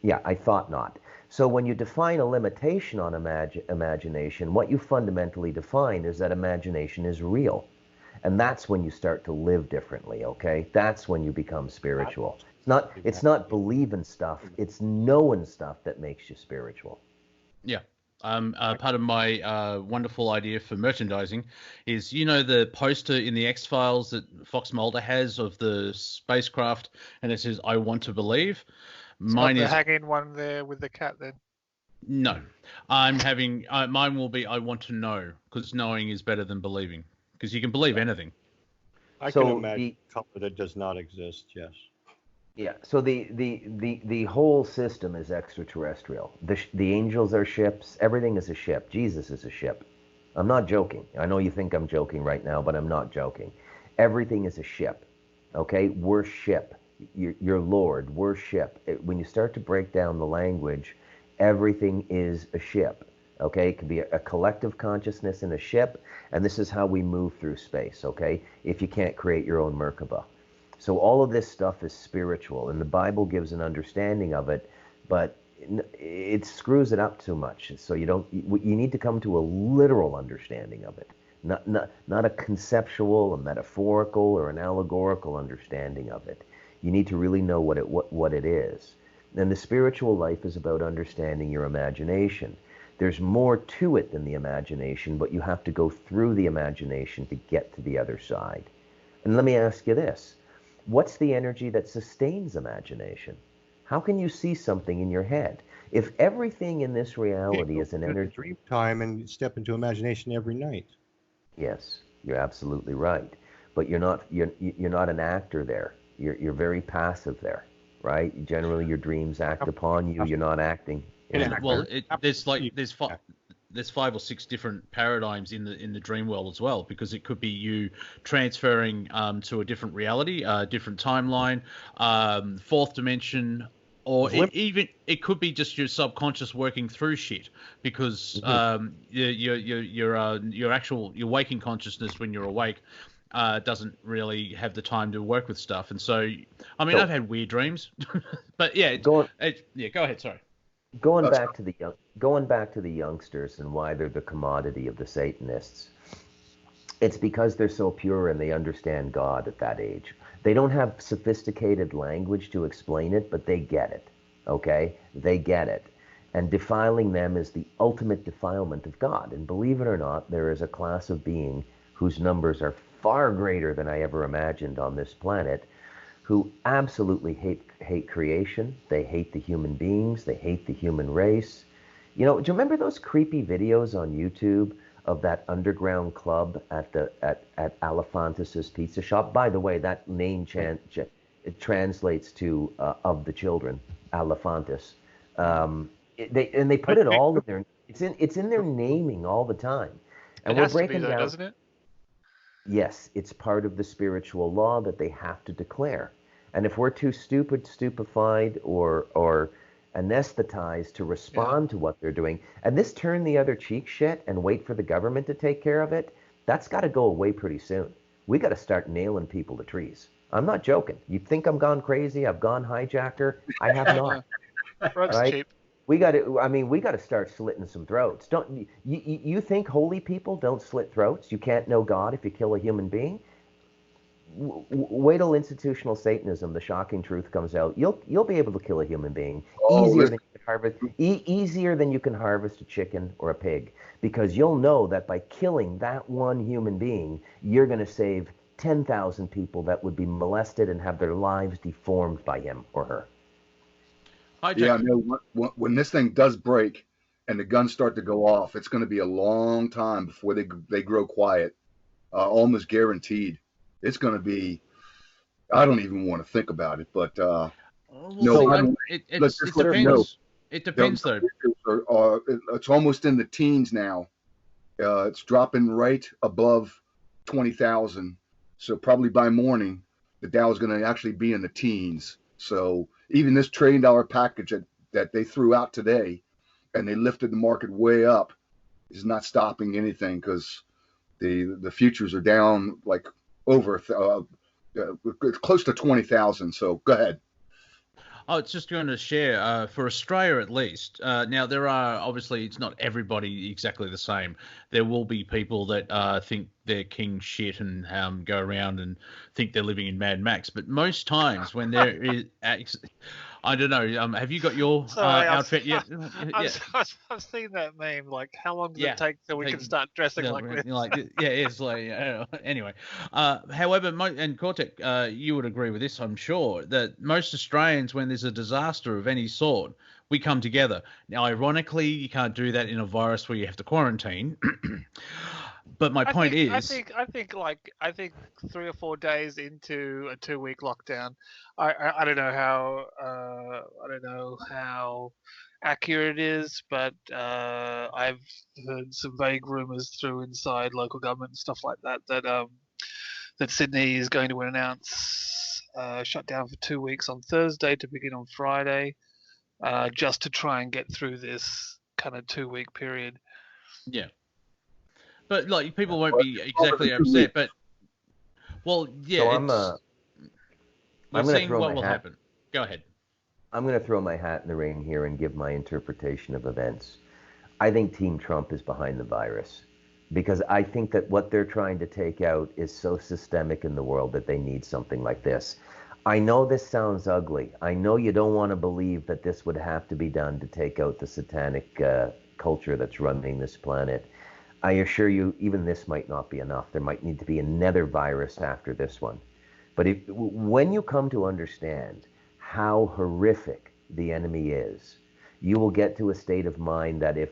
Yeah, I thought not. So when you define a limitation on imagination, what you fundamentally define is that imagination is real. And that's when you start to live differently, okay? That's when you become spiritual. It's not believing stuff, it's knowing stuff that makes you spiritual. Yeah. Part of my wonderful idea for merchandising is, the poster in the X-Files that Fox Mulder has of the spacecraft, and it says, "I want to believe." Mine is the hanging one there with the cat then. No, I'm having mine will be, "I want to know," because knowing is better than believing, because you can believe anything. I can imagine a color that does not exist. Yes. Yeah. So the whole system is extraterrestrial. The angels are ships. Everything is a ship. Jesus is a ship. I'm not joking. I know you think I'm joking right now, but I'm not joking. Everything is a ship. Okay, we're ship. Your Lord, we're ship. When you start to break down the language, everything is a ship. Okay, it can be a collective consciousness in a ship, and this is how we move through space. Okay, if you can't create your own Merkaba. So all of this stuff is spiritual, and the Bible gives an understanding of it, but it screws it up too much. So you need to come to a literal understanding of it, not a conceptual, a metaphorical, or an allegorical understanding of it. You need to really know what it is. And the spiritual life is about understanding your imagination. There's more to it than the imagination, but you have to go through the imagination to get to the other side. And let me ask you this. What's the energy that sustains imagination? How can you see something in your head? If everything in this reality is an energy... Dream time and step into imagination every night. Yes, you're absolutely right. But you're not an actor there. You're very passive there, right? Generally, your dreams act upon you. You're not acting. Well, there's 5 or 6 different paradigms in the dream world as well, because it could be you transferring to a different reality, different timeline, fourth dimension, or it could be just your subconscious working through shit, because your waking consciousness when you're awake doesn't really have the time to work with stuff. And so, I mean, I've had weird dreams, but yeah, go ahead. Sorry. Going back to the youngsters and why they're the commodity of the Satanists, it's because they're so pure and they understand God at that age. They don't have sophisticated language to explain it, but they get it, okay? They get it. And defiling them is the ultimate defilement of God. And believe it or not, there is a class of being whose numbers are far greater than I ever imagined on this planet, who absolutely hate creation. They hate the human beings. They hate the human race. Do you remember those creepy videos on YouTube of that underground club at Alefantis's pizza shop? By the way, that name it translates to of the children, Alefantis. They put it all in there. It's in their naming all the time. And we're breaking down, doesn't it? Yes, it's part of the spiritual law that they have to declare. And if we're too stupefied, or anesthetized to respond to what they're doing, and this turn the other cheek shit and wait for the government to take care of it, that's got to go away pretty soon. We got to start nailing people to trees. I'm not joking. You think I'm gone crazy? I've gone hijacker? I have not. Right? Cheap. We got to start slitting some throats. Don't you think holy people don't slit throats? You can't know God if you kill a human being. Wait till institutional Satanism, the shocking truth comes out. You'll be able to kill a human being easier than you can harvest a chicken or a pig, because you'll know that by killing that one human being, you're going to save 10,000 people that would be molested and have their lives deformed by him or her. Yeah, no, when this thing does break and the guns start to go off, it's going to be a long time before they grow quiet. Almost guaranteed. It's going to be, I don't even want to think about it, but it depends. It depends, though. It's almost in the teens now. It's dropping right above 20,000. So probably by morning, the Dow is going to actually be in the teens. So even this $1 trillion package that they threw out today, and they lifted the market way up, is not stopping anything, because the futures are down like over close to 20,000. So go ahead. Oh, it's just going to share for Australia at least. Now, there are obviously it's not everybody exactly the same. There will be people that think they're king shit and go around and think they're living in Mad Max. But most times when there is, I don't know. Have you got your outfit yet? Yeah. I've seen that meme. Like, how long does it take till we can start dressing like this? It's like anyway. However, and Cortek, you would agree with this, I'm sure, that most Australians, when there's a disaster of any sort, we come together. Now, ironically, you can't do that in a virus where you have to quarantine. But my point is, I think 3 or 4 days into a 2-week lockdown, I don't know how accurate it is, but I've heard some vague rumours through inside local government and stuff like that that Sydney is going to announce shut down for 2 weeks on Thursday to begin on Friday, just to try and get through this kind of 2-week period. Yeah. But like people won't be exactly upset, but well, yeah. So I'm going to throw what my will hat. happen. Go ahead. I'm going to throw my hat in the ring here and give my interpretation of events. I think Team Trump is behind the virus because I think that what they're trying to take out is so systemic in the world that they need something like this. I know this sounds ugly. I know you don't want to believe that this would have to be done to take out the satanic culture that's running this planet. I assure you, even this might not be enough. There might need to be another virus after this one. But when you come to understand how horrific the enemy is, you will get to a state of mind that if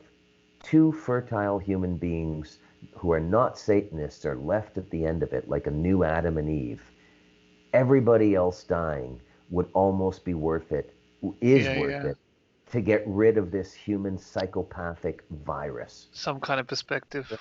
2 fertile human beings who are not Satanists are left at the end of it, like a new Adam and Eve, everybody else dying would almost be worth it, worth it, to get rid of this human psychopathic virus. Some kind of perspective.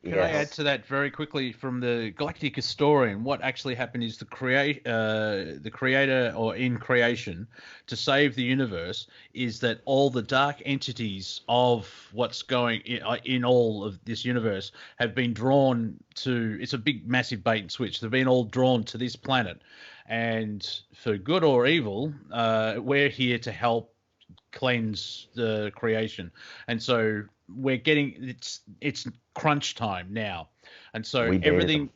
Can I add to that very quickly from the Galactic Historian? What actually happened is the creator, or in creation, to save the universe, is that all the dark entities of what's going in all of this universe have been drawn to. It's a big, massive bait and switch. They've been all drawn to this planet, and for good or evil, we're here to help cleanse the creation. And so we're getting it's crunch time now, and so everything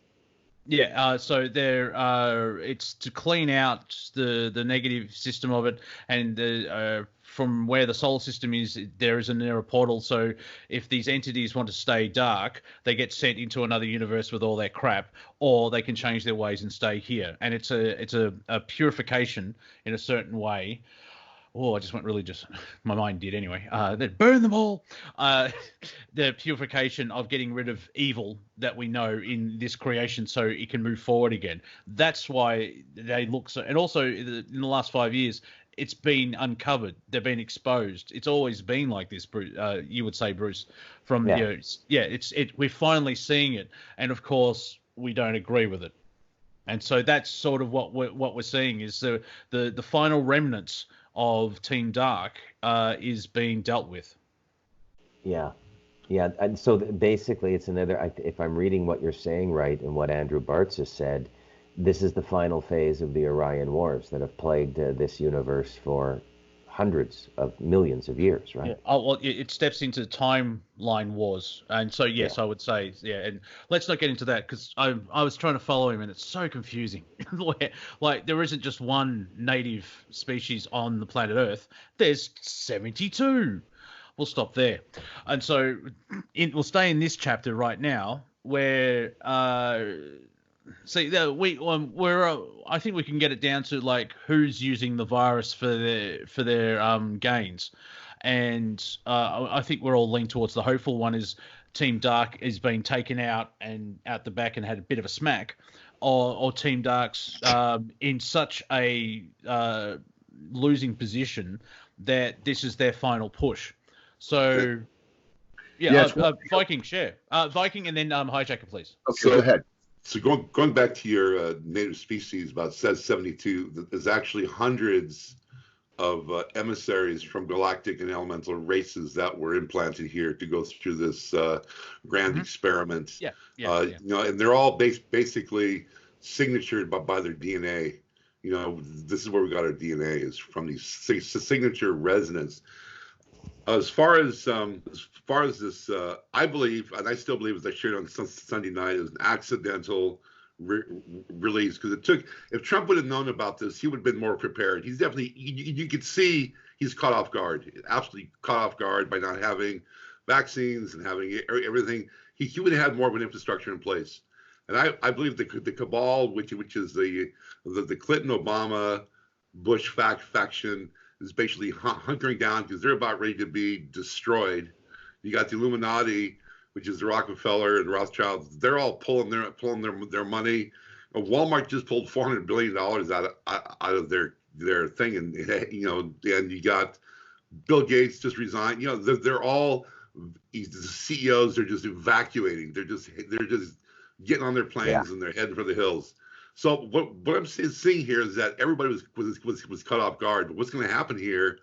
so there it's to clean out the negative system of it, and from where the solar system is, there is a nearer portal, so if these entities want to stay dark, they get sent into another universe with all their crap, or they can change their ways and stay here. And it's a purification in a certain way. Oh, I just went my mind did anyway. Then burn them all. The purification of getting rid of evil that we know in this creation so it can move forward again. That's why they look so. And also in the last 5 years, it's been uncovered. They've been exposed. It's always been like this, Bruce. You would say, Bruce, from we're finally seeing it. And of course, we don't agree with it. And so that's sort of what we're seeing is the final remnants of Team Dark is being dealt with. Yeah. And so basically, it's another. If I'm reading what you're saying right, and what Andrew Bartz has said, this is the final phase of the Orion Wars that have plagued this universe for hundreds of millions of years, right? Yeah. Oh, well, it steps into timeline wars, and so yes, I would say, and let's not get into that because I was trying to follow him, and it's so confusing. Like there isn't just one native species on the planet Earth. There's 72. We'll stop there, and so we'll stay in this chapter right now where. See, I think we can get it down to like who's using the virus for their gains, and I think we're all leaning towards the hopeful one is Team Dark is being taken out and out the back and had a bit of a smack, or Team Dark's in such a losing position that this is their final push. So, Viking, Viking, and then HiJacker, please. Okay, go ahead. So going back to your native species, about says 72, there's actually hundreds of emissaries from galactic and elemental races that were implanted here to go through this grand experiment. And they're all basically signatured by their DNA. You know, this is where we got our DNA, is from these signature resonance. As far as this, I believe, and I still believe, as I shared on Sunday night, is an accidental release, because it took. If Trump would have known about this, he would have been more prepared. He's definitely. You could see he's caught off guard, absolutely caught off guard by not having vaccines and having everything. He would have had more of an infrastructure in place. And I believe the cabal, which is the Clinton, Obama, Bush faction, is basically hunkering down because they're about ready to be destroyed. You got the Illuminati, which is the Rockefeller and Rothschilds. They're all pulling their money. Walmart just pulled $400 billion out of their thing, and and you got Bill Gates just resigned. You know, they're all the CEOs. They're just evacuating. They're just getting on their planes and they're heading for the hills. So what I'm seeing here is that everybody was caught off guard. But what's going to happen here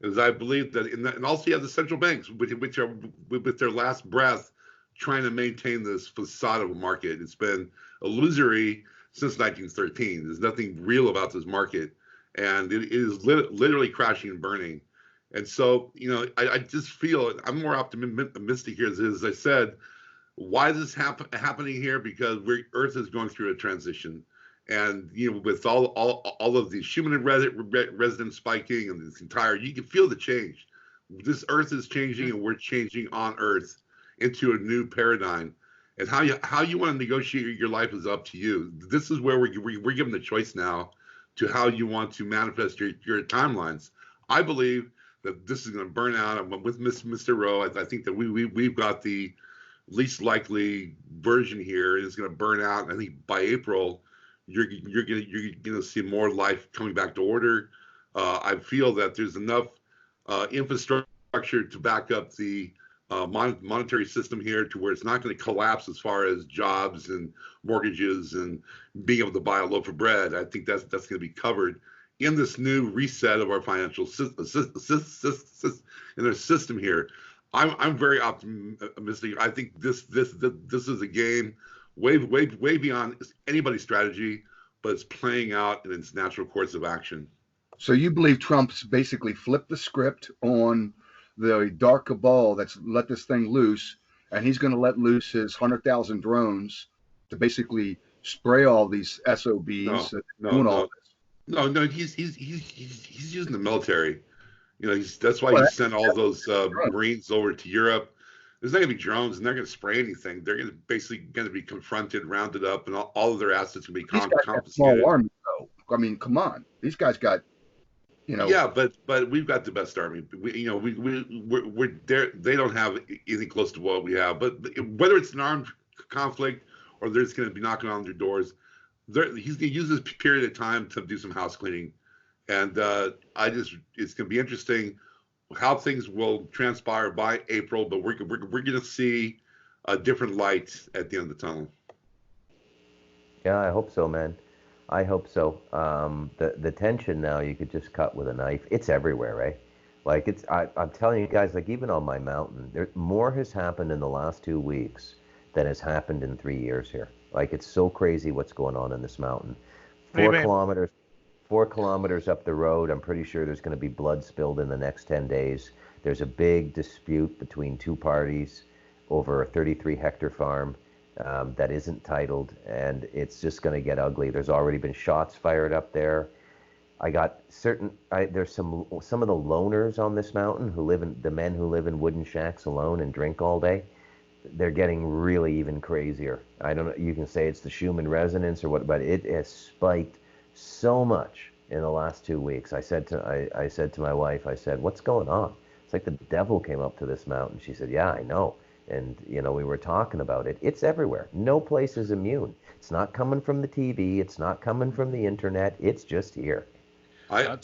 is, I believe that, and also you have the central banks, which are with their last breath trying to maintain this facade of a market. It's been illusory since 1913. There's nothing real about this market, and it is literally crashing and burning. And so, I just feel I'm more optimistic here. As I said, why is this happening here? Because Earth is going through a transition. And with all of these human residents spiking and this entire, you can feel the change. This Earth is changing, and we're changing on Earth into a new paradigm. And how you want to negotiate your life is up to you. This is where we're given the choice now to how you want to manifest your timelines. I believe that this is going to burn out. I'm with Mr. Rowe. I think that we've got the least likely version here. It's going to burn out. And I think by April, you're gonna see more life coming back to order. I feel that there's enough infrastructure to back up the monetary system here to where it's not going to collapse as far as jobs and mortgages and being able to buy a loaf of bread. I think that's going to be covered in this new reset of our financial in our system here. I'm very optimistic. I think this is a game way beyond anybody's strategy, but it's playing out in its natural course of action. So you believe Trump's basically flipped the script on the dark cabal that's let this thing loose, and he's going to let loose his 100,000 drones to basically spray all these SOBs doing all this? No, he's using the military. That's why he sent all those Marines over to Europe. There's not going to be drones, and they're going to spray anything. They're basically going to be confronted, rounded up, and all of their assets will be confiscated. Small army, though. I mean, come on, these guys got, Yeah, but we've got the best army. We're there. They don't have anything close to what we have. But whether it's an armed conflict or they're just going to be knocking on their doors, he's going to use this period of time to do some house cleaning, and it's going to be interesting how things will transpire by April, but we're going to see a different light at the end of the tunnel. Yeah, I hope so, man. I hope so. The tension now, you could just cut with a knife. It's everywhere, right? Like I'm telling you guys, like even on my mountain, more has happened in the last 2 weeks than has happened in 3 years here. Like it's so crazy what's going on in this mountain. 4 kilometers up the road, I'm pretty sure there's going to be blood spilled in the next 10 days. There's a big dispute between 2 parties over a 33-hectare farm that isn't titled, and it's just going to get ugly. There's already been shots fired up there. I got there's some of the loners on this mountain the men who live in wooden shacks alone and drink all day. They're getting really even crazier. I don't know, you can say it's the Schumann resonance or what, but it has spiked so much in the last 2 weeks. I said to my wife, I said, what's going on? It's like the devil came up to this mountain. She said, yeah, I know. And, we were talking about it. It's everywhere. No place is immune. It's not coming from the TV. It's not coming from the internet. It's just here. I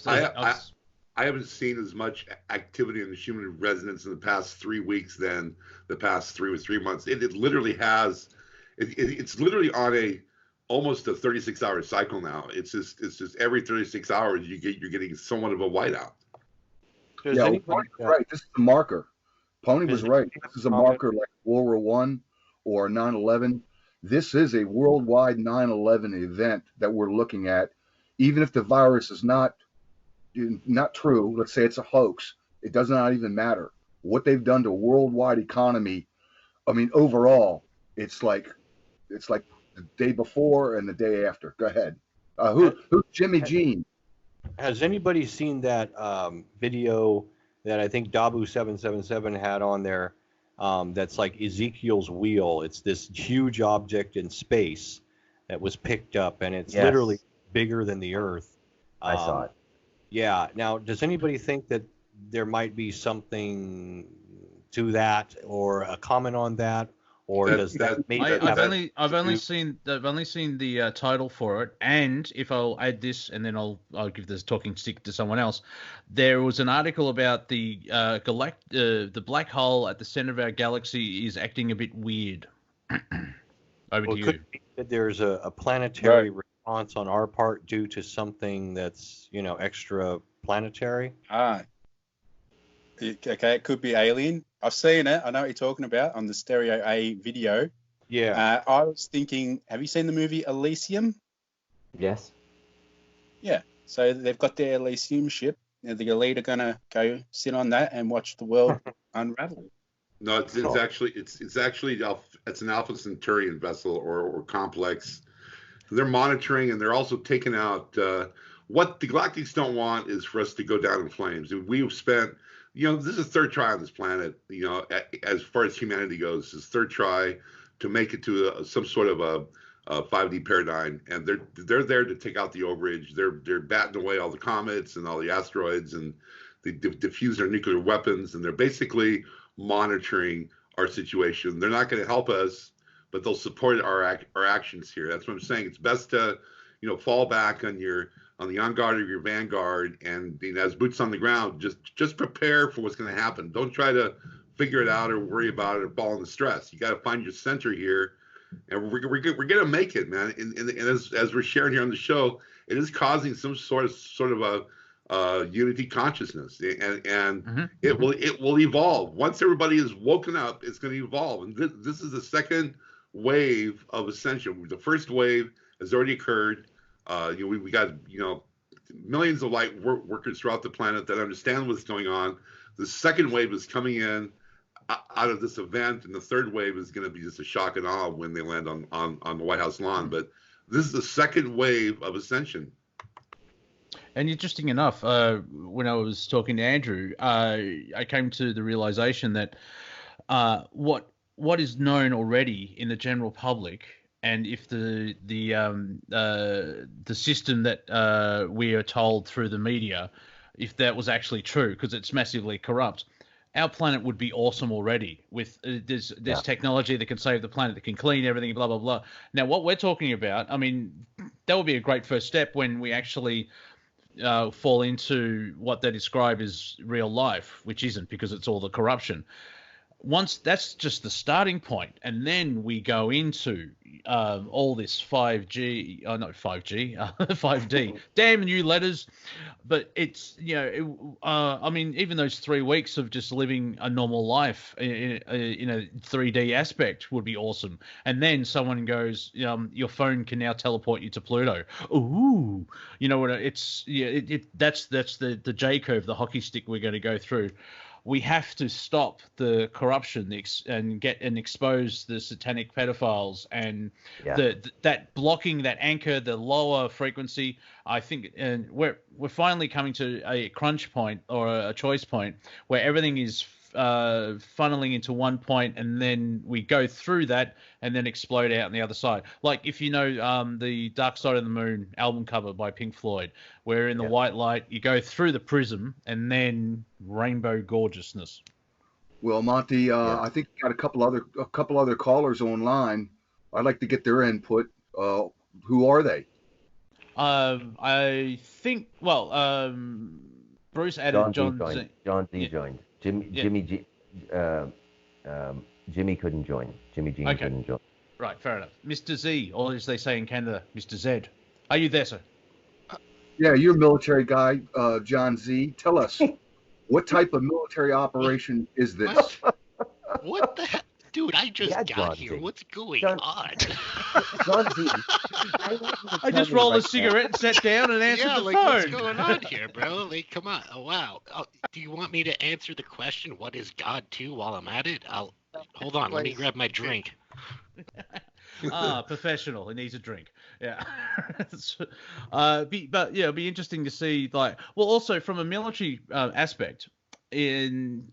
haven't seen as much activity in the human resonance in the past 3 weeks than the past 3 months. It literally has, it's literally on almost a 36-hour cycle now. It's just every 36 hours you're getting somewhat of a whiteout. Yeah, Pony was right. This is a marker. Pony was right. This is a marker like World War I or 9/11. This is a worldwide 9/11 event that we're looking at. even if the virus is not true, let's say it's a hoax, it does not even matter. What they've done to worldwide economy, I mean, overall, it's like the day before and the day after. Go ahead. Who's Jimmy Jean? Has anybody seen that video that I think Dabu777 had on there? That's like Ezekiel's wheel. It's this huge object in space that was picked up, and it's literally bigger than the Earth. I saw it. Yeah. Now, does anybody think that there might be something to that, or a comment on that, or does that maybe? I've only seen the title for it, and if I'll add this, and then I'll give this talking stick to someone else. There was an article about the black hole at the center of our galaxy is acting a bit weird. Over to you. Could it be that there's a planetary response on our part due to something that's extra planetary? Okay, it could be alien. I've seen it. I know what you're talking about on the Stereo A video. Yeah. I was thinking, have you seen the movie Elysium? Yes. Yeah. So they've got their Elysium ship. And the elite are gonna go sit on that and watch the world unravel. No, it's actually an Alpha Centaurian vessel or complex. They're monitoring, and they're also taking out. What the Galactics don't want is for us to go down in flames. We've spent, this is the third try on this planet. As far as humanity goes, this is third try to make it to some sort of a 5D paradigm, and they're there to take out the overage. They're batting away all the comets and all the asteroids, and they diffuse their nuclear weapons, and they're basically monitoring our situation. They're not going to help us, but they'll support our actions here. That's what I'm saying. It's best to fall back on the on guard of your vanguard, and as boots on the ground, just prepare for what's going to happen. Don't try to figure it out or worry about it or fall into stress. You got to find your center here, and we're going to make it, man. And as we're sharing here on the show, it is causing some sort of a unity consciousness, and it will evolve. Once everybody is woken up, it's going to evolve. And this is the second wave of ascension. The first wave has already occurred. We got millions of light workers throughout the planet that understand what's going on. The second wave is coming in out of this event, and the third wave is going to be just a shock and awe when they land on the White House lawn. But this is the second wave of ascension. And interesting enough, when I was talking to Andrew, I came to the realization that what is known already in the general public, and if the system that we are told through the media, if that was actually true, because it's massively corrupt, our planet would be awesome already. With there's technology that can save the planet, that can clean everything, blah blah blah. Now, what we're talking about, I mean, that would be a great first step when we actually fall into what they describe as real life, which isn't, because it's all the corruption. Once that's just the starting point, and then we go into all this 5G, not 5G, 5D. Damn new letters, but it's I mean, even those 3 weeks of just living a normal life in a 3D aspect would be awesome. And then someone goes, your phone can now teleport you to Pluto. Ooh, you know what? It's that's the J curve, the hockey stick we're going to go through. We have to stop the corruption and expose the satanic pedophiles and that blocking that anchor, the lower frequency. I think, and we're finally coming to a crunch point or a choice point where everything is funneling into one point, and then we go through that and then explode out on the other side. Like, if you know the Dark Side of the Moon album cover by Pink Floyd, where in the white light you go through the prism and then rainbow gorgeousness. Well, Monty, I think we got a couple other callers online. I'd like to get their input. Who are they? I think. Well, Bruce added John Z. John Z joined. Jimmy couldn't join. Jimmy G couldn't join. Right, fair enough. Mr. Z, or as they say in Canada, Mr. Z. Are you there, sir? Yeah, you're a military guy, John Z. Tell us, what type of military operation is this? What the heck? Dude, I just Yeah, got John here. Z. What's going John- on? John Z, I just rolled a cigarette and sat down and answered Yeah, the like phone. what's going on here, bro? Like, come on. Oh wow. Do you want me to answer the question, "What is God?" too while I'm at it? Hold on. Let me Please. grab my drink. Professional. He needs a drink. Yeah. But yeah, it'll be interesting to see. Like, well, also from a military aspect, if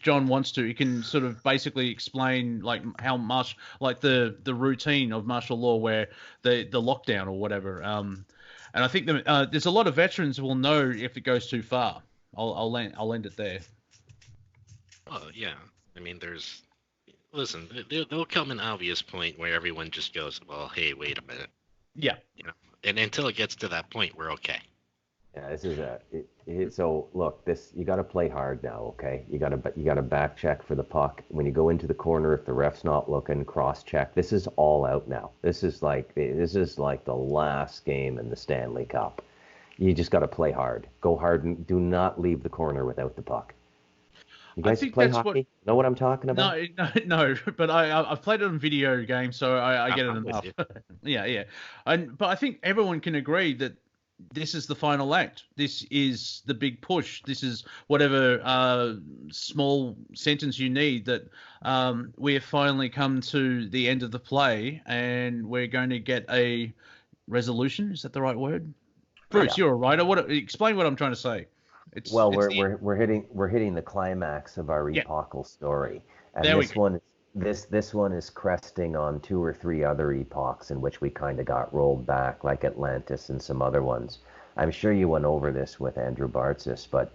John wants to, he can sort of basically explain like how much like the routine of martial law, where the lockdown or whatever. And I think there's a lot of veterans who will know if it goes too far. I'll end it there. Oh yeah. I mean, listen, there'll come an obvious point where everyone just goes, well, hey, wait a minute. Yeah. You know, and until it gets to that point, we're okay. Yeah, this is so look, you got to play hard now, okay? You got to back check for the puck when you go into the corner. If the ref's not looking, cross check. This is all out now. This is like the last game in the Stanley Cup. You just got to play hard, go hard, and do not leave the corner without the puck. You guys play hockey? Know what I'm talking about? No. But I've played it on video games, so I get it enough. Yeah. But I think everyone can agree that this is the final act. This is the big push. This is whatever small sentence you need, that we have finally come to the end of the play, and we're going to get a resolution. Is that the right word? Bruce, you're a writer. Explain what I'm trying to say. We're hitting the climax of our epochal story, and this one is cresting on 2 or 3 other epochs in which we kind of got rolled back, like Atlantis and some other ones. I'm sure you went over this with Andrew Bartzis, but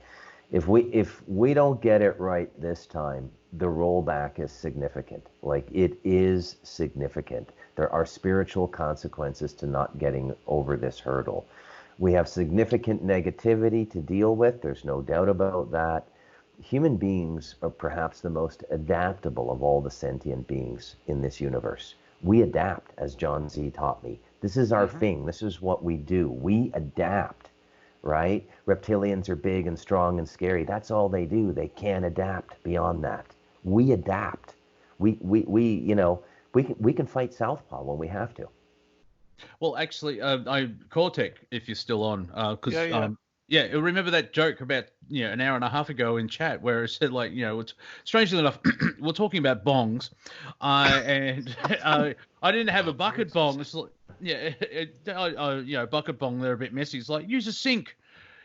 if we don't get it right this time, the rollback is significant. Like, it is significant. There are spiritual consequences to not getting over this hurdle. We have significant negativity to deal with. There's no doubt about that. Human beings are perhaps the most adaptable of all the sentient beings in this universe. We adapt, as John Z taught me. This is our thing. This is what we do. We adapt, right? Reptilians are big and strong and scary. That's all they do. They can't adapt beyond that. We adapt. We can fight southpaw when we have to. Well, actually, Cortek, if you're still on, because remember that joke about an hour and a half ago in chat where it said, like, it's strangely enough we're talking about bongs, and I didn't have a bucket bong. It's like, bucket bong, they're a bit messy. It's like, use a sink.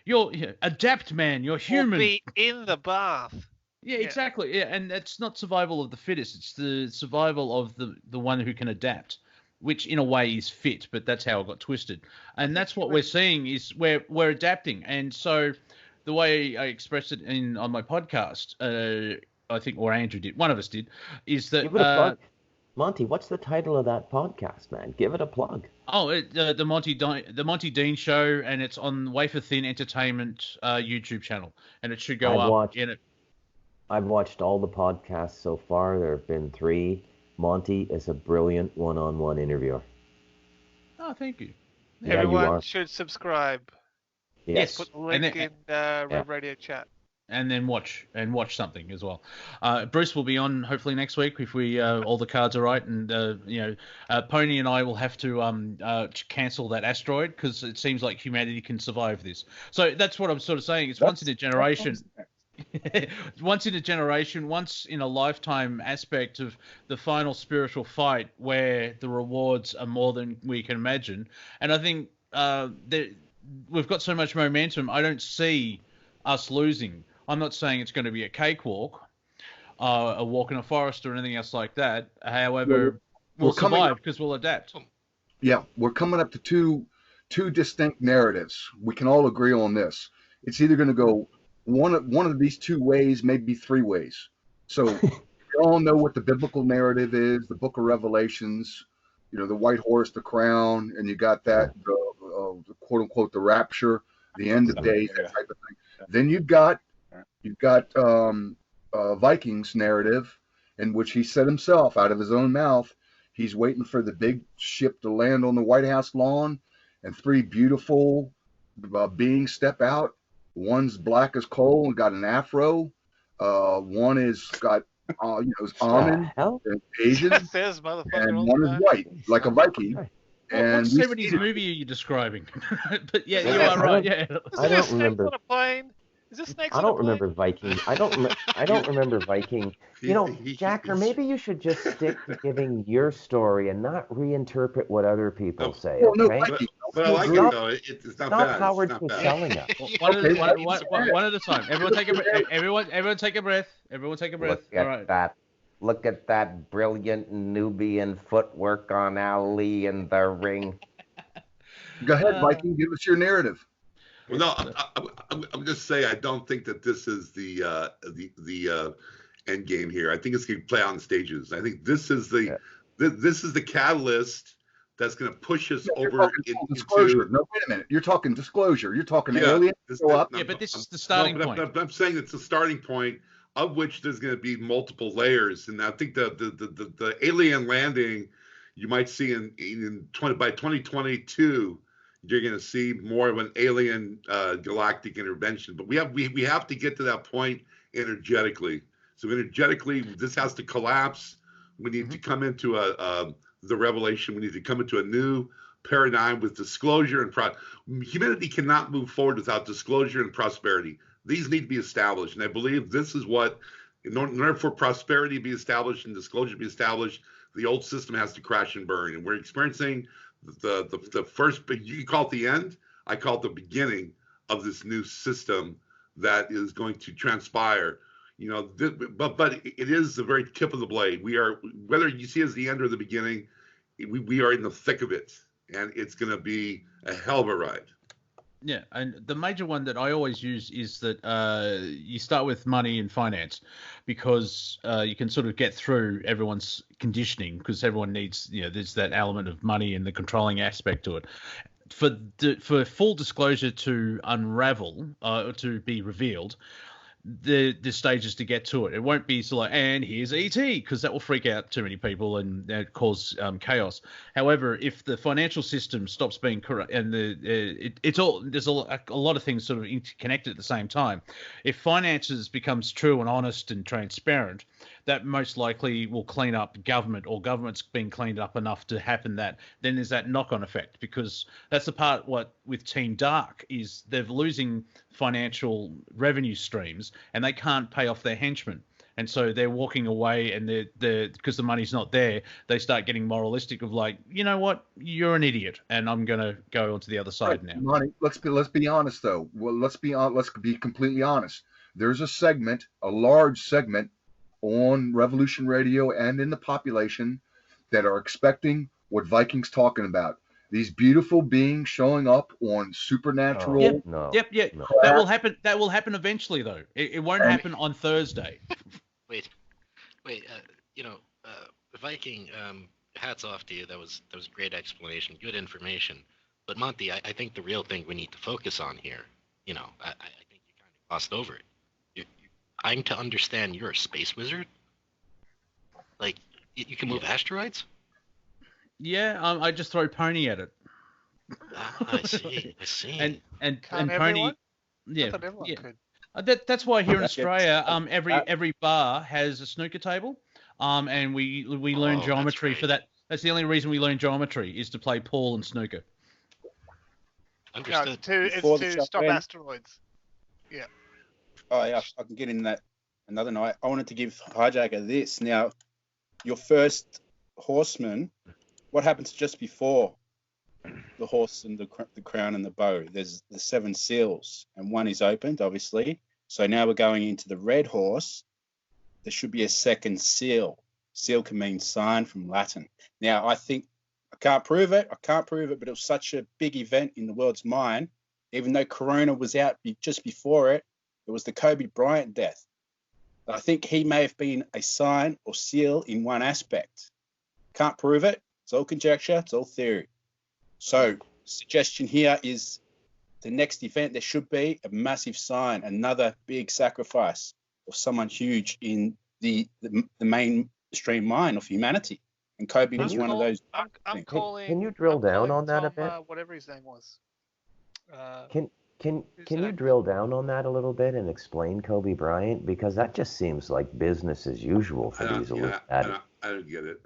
You're adapt, man. You're human. Or be in the bath. Yeah, exactly. Yeah, and it's not survival of the fittest. It's the survival of the one who can adapt, which in a way is fit, but that's how it got twisted. And that's what we're seeing is we're adapting. And so the way I expressed it on my podcast, I think, or Andrew did, one of us did, is that... Give it a plug. Monty, what's the title of that podcast, man? Give it a plug. Oh, the Monty Dean Show, and it's on Wafer Thin Entertainment YouTube channel, and it should go up in it. I've watched all the podcasts so far. There have been 3. Monty is a brilliant one-on-one interviewer. Oh, thank you. Yeah, Everyone should subscribe. Yes. Put the link in Red Radio chat. And then watch something as well. Bruce will be on hopefully next week if we all the cards are right, and Pony and I will have to cancel that asteroid because it seems like humanity can survive this. So that's what I'm sort of saying. It's once in a generation. Once in a generation, once in a lifetime aspect of the final spiritual fight where the rewards are more than we can imagine. And I think we've got so much momentum, I don't see us losing. I'm not saying it's going to be a cakewalk, a walk in a forest or anything else like that. However, we'll survive because we'll adapt. Yeah, we're coming up to two distinct narratives. We can all agree on this. It's either going to go one of these 2 ways, maybe 3 ways. So we all know what the biblical narrative is, the book of Revelations, the white horse, the crown, and you got that, the quote unquote, the rapture, the end of days, that type of thing. Then you've got Viking's narrative, in which he said himself out of his own mouth, he's waiting for the big ship to land on the White House lawn, and 3 beautiful beings step out. One's black as coal and got an afro. One is got It's almond, and Asian, Says motherfucker and all one the is time. white, like a Viking. What 70s movie are you describing? But yeah, you are right. Yeah. I don't remember. On a plane? Is this snakes I on a don't plane? remember Viking. I don't remember Viking. Jacker, maybe you should just stick to giving your story and not reinterpret what other people say. Okay? But I like it though. It's not bad. Howard It's not bad. selling us. One at a time. Everyone take a breath. Everyone take a breath. Everyone take a breath. All right. Look at that brilliant Nubian footwork on Ali in the ring. Go ahead, Viking. Give us your narrative. Well, no, I'm just saying I don't think that this is the end game here. I think it's going to play out in stages. I think this is the catalyst that's going to push us over into disclosure. No, wait a minute. You're talking disclosure. You're talking aliens go up. Yeah, but this is the starting point. I'm saying it's the starting point, of which there's going to be multiple layers, and I think the alien landing you might see by 2022. You're going to see more of an alien galactic intervention, but we have to get to that point energetically. So energetically, this has to collapse. We need to come into the revelation. We need to come into a new paradigm with disclosure and humanity cannot move forward without disclosure and prosperity. These need to be established, and I believe this is what, in order for prosperity to be established and disclosure to be established, the old system has to crash and burn, and we're experiencing the first, but you can call it the end. I call it the beginning of this new system that is going to transpire. But it is the very tip of the blade. We are, whether you see it as the end or the beginning, we are in the thick of it, and it's going to be a hell of a ride. Yeah, and the major one that I always use is that you start with money and finance, because you can sort of get through everyone's conditioning, because everyone needs, there's that element of money and the controlling aspect to it. For full disclosure to unravel, to be revealed, the stages to get to it. It won't be sort of like, and here's ET, because that will freak out too many people and cause chaos. However, if the financial system stops being corrupt, and there's a lot of things sort of interconnected at the same time. If finances becomes true and honest and transparent, that most likely will clean up government, or government's being cleaned up enough to happen that then there's that knock-on effect, because that's the part with Team Dark is they're losing financial revenue streams and they can't pay off their henchmen. And so they're walking away, and they're because the money's not there, they start getting moralistic of like, you know what, you're an idiot, and I'm going to go onto the other side now. Money. Let's be honest though. Well, let's be completely honest. There's a large segment on Revolution Radio and in the population that are expecting what Viking's talking about. These beautiful beings showing up on supernatural. Yep. No. That will happen. That will happen eventually, though. It won't happen on Thursday. Wait. Viking. Hats off to you. That was a great explanation. Good information. But Monty, I think the real thing we need to focus on here. I think you kind of glossed over it. I'm to understand you're a space wizard? Like, you can move asteroids? Yeah, I just throw Pony at it. I see. And Pony, everyone? yeah, I thought everyone could. That's why here in Australia, every bar has a snooker table, and we learn geometry for that. That's the only reason we learn geometry, is to play pool and snooker. Understood. It's to stop asteroids. Yeah. Oh yeah, I can get in that another night. I wanted to give HiJacker this. Now, your first horseman, what happens just before the horse and the crown and the bow? There's the 7 seals, and one is opened, obviously. So now we're going into the red horse. There should be a second seal. Seal can mean sign from Latin. Now, I can't prove it, but it was such a big event in the world's mind. Even though Corona was out just before it, it was the Kobe Bryant death. I think he may have been a sign or seal in one aspect. Can't prove it. It's all conjecture. It's all theory. So, suggestion here is the next event, there should be a massive sign, another big sacrifice of someone huge in the mainstream mind of humanity. And Kobe was one of those. I'm calling. Can you drill down on that a bit? Whatever his name was. Can you drill down on that a little bit and explain Kobe Bryant? Because that just seems like business as usual for these Illuminati. I don't get it.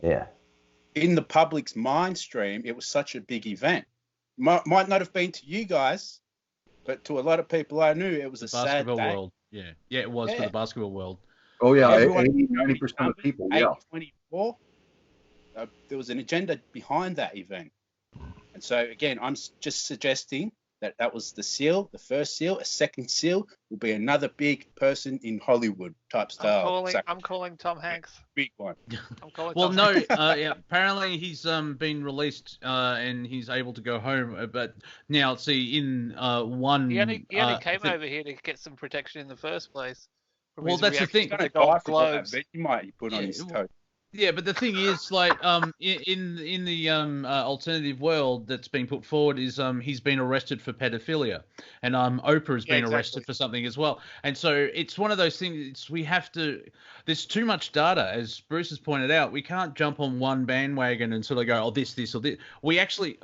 Yeah. In the public's mind stream, it was such a big event. Might not have been to you guys, but to a lot of people I knew, it was a sad day. Basketball world. Yeah, it was for the basketball world. Oh yeah, Everyone, 90% of people. Yeah. 824. There was an agenda behind that event, and so again, I'm just suggesting that was the seal, the first seal. A second seal will be another big person in Hollywood type style. I'm calling Tom Hanks. Big one. I'm calling. Well, Tom no, Hanks. apparently he's been released and he's able to go home. But now, see, in one, He only came over here to get some protection in the first place. Well, that's the thing. He's got a Golf Globes. He might put on his coat. Yeah, but the thing is, like, in the alternative world that's been put forward is he's been arrested for pedophilia, and Oprah has been arrested for something as well. And so it's one of those things. We have to. There's too much data, as Bruce has pointed out. We can't jump on one bandwagon and sort of go, oh, this, or this. We actually,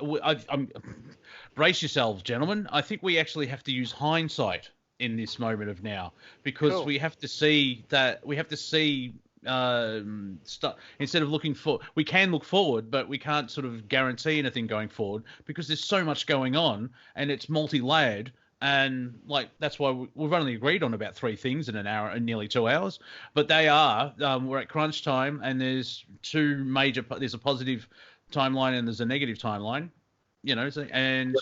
brace yourselves, gentlemen. I think we actually have to use hindsight in this moment of now, because we have to see that instead of looking for, we can look forward, but we can't sort of guarantee anything going forward because there's so much going on and it's multi-layered. And like, that's why we've only agreed on about 3 things in an hour and nearly 2 hours, but they are, we're at crunch time, and there's there's a positive timeline and there's a negative timeline, you know, and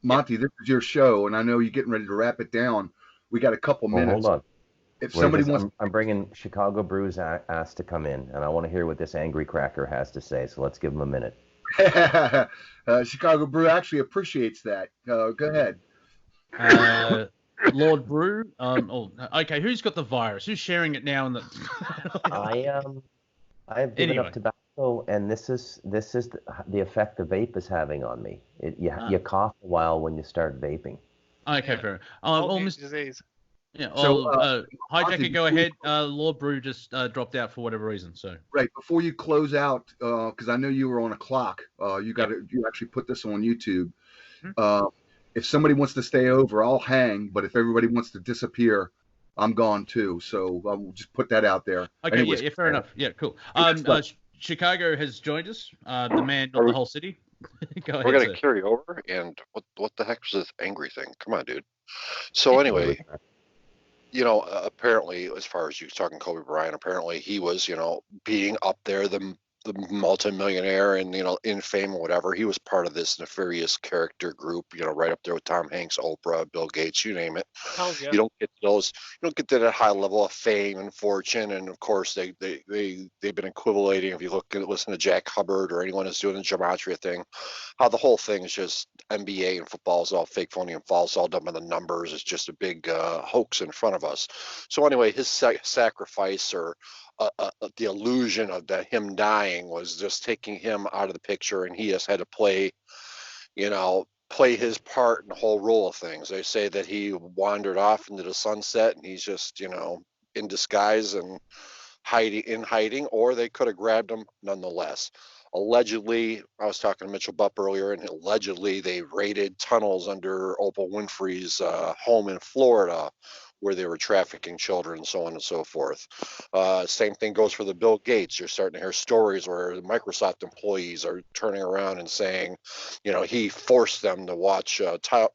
Monty, this is your show, and I know you're getting ready to wrap it down. We got a couple minutes. Hold on. If somebody wants, I'm bringing Chicago Brew's asked to come in, and I want to hear what this angry cracker has to say. So let's give him a minute. Chicago Brew actually appreciates that. Go ahead. Lord Brew. Okay. Who's got the virus? Who's sharing it now? I've given up tobacco, and this is the effect the vape is having on me. You cough a while when you start vaping. Okay, fair. Disease. Yeah. So, HiJacker, go ahead. Lord Brew just dropped out for whatever reason. So. Right before you close out, because I know you were on a clock. You actually put this on YouTube. Mm-hmm. If somebody wants to stay over, I'll hang. But if everybody wants to disappear, I'm gone too. So we'll just put that out there. Okay. Anyways, yeah. Fair enough. Yeah. Cool. Chicago has joined us. The man, not the whole city. Go ahead. We're gonna carry over. And what the heck was this angry thing? Come on, dude. So anyway. You know, apparently, as far as you talking Kobe Bryant, apparently he was, you know, being up there, the multimillionaire and, you know, in fame or whatever. He was part of this nefarious character group, you know, right up there with Tom Hanks, Oprah, Bill Gates, you name it. Yeah. You don't get to that high level of fame and fortune. And of course, they've been equivalating. If you listen to Jack Hubbard or anyone who's doing the gematria thing, how the whole thing is just NBA and football is all fake, phony, and false, all done by the numbers. It's just a big hoax in front of us. So anyway, his sacrifice or the illusion of him dying was just taking him out of the picture, and he just had to play his part in the whole role of things. They say that he wandered off into the sunset, and he's just, you know, in disguise and hiding, or they could have grabbed him nonetheless. Allegedly, I was talking to Mitchell Bupp earlier, and allegedly they raided tunnels under Oprah Winfrey's home in Florida, where they were trafficking children, so on and so forth. Same thing goes for the Bill Gates. You're starting to hear stories where the Microsoft employees are turning around and saying, you know, he forced them to watch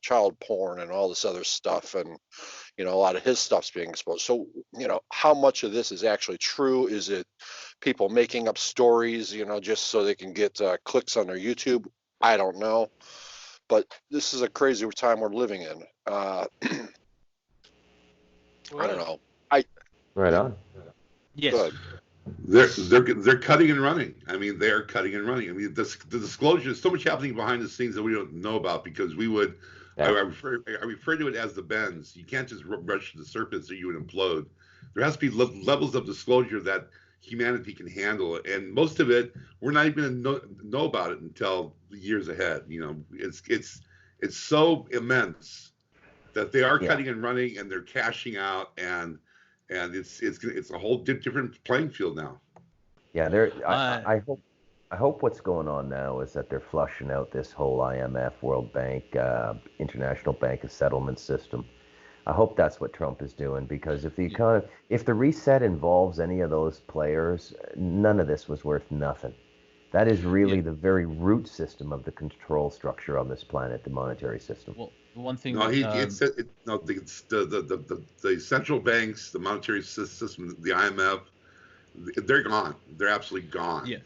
child porn and all this other stuff, and you know, a lot of his stuff's being exposed. So, you know, how much of this is actually true? Is it people making up stories, you know, just so they can get clicks on their YouTube? I don't know. But this is a crazy time we're living in. I don't know. Right on. Yes. Good. They're cutting and running. I mean, they're cutting and running. I mean, the disclosure is so much happening behind the scenes that we don't know about, because we would. Yeah. I refer to it as the bends. You can't just rush to the surface or you would implode. There has to be levels of disclosure that humanity can handle, and most of it we're not even going to know about it until years ahead. You know, it's so immense that they are cutting and running, and they're cashing out, and it's a whole different playing field now. Yeah, I hope I hope what's going on now is that they're flushing out this whole IMF, World Bank, International Bank of Settlement system. I hope that's what Trump is doing, because if the reset involves any of those players, none of this was worth nothing. That is really the very root system of the control structure on this planet, the monetary system. Well, one thing. No, it's the central banks, the monetary system, the IMF. They're gone. They're absolutely gone. Yeah,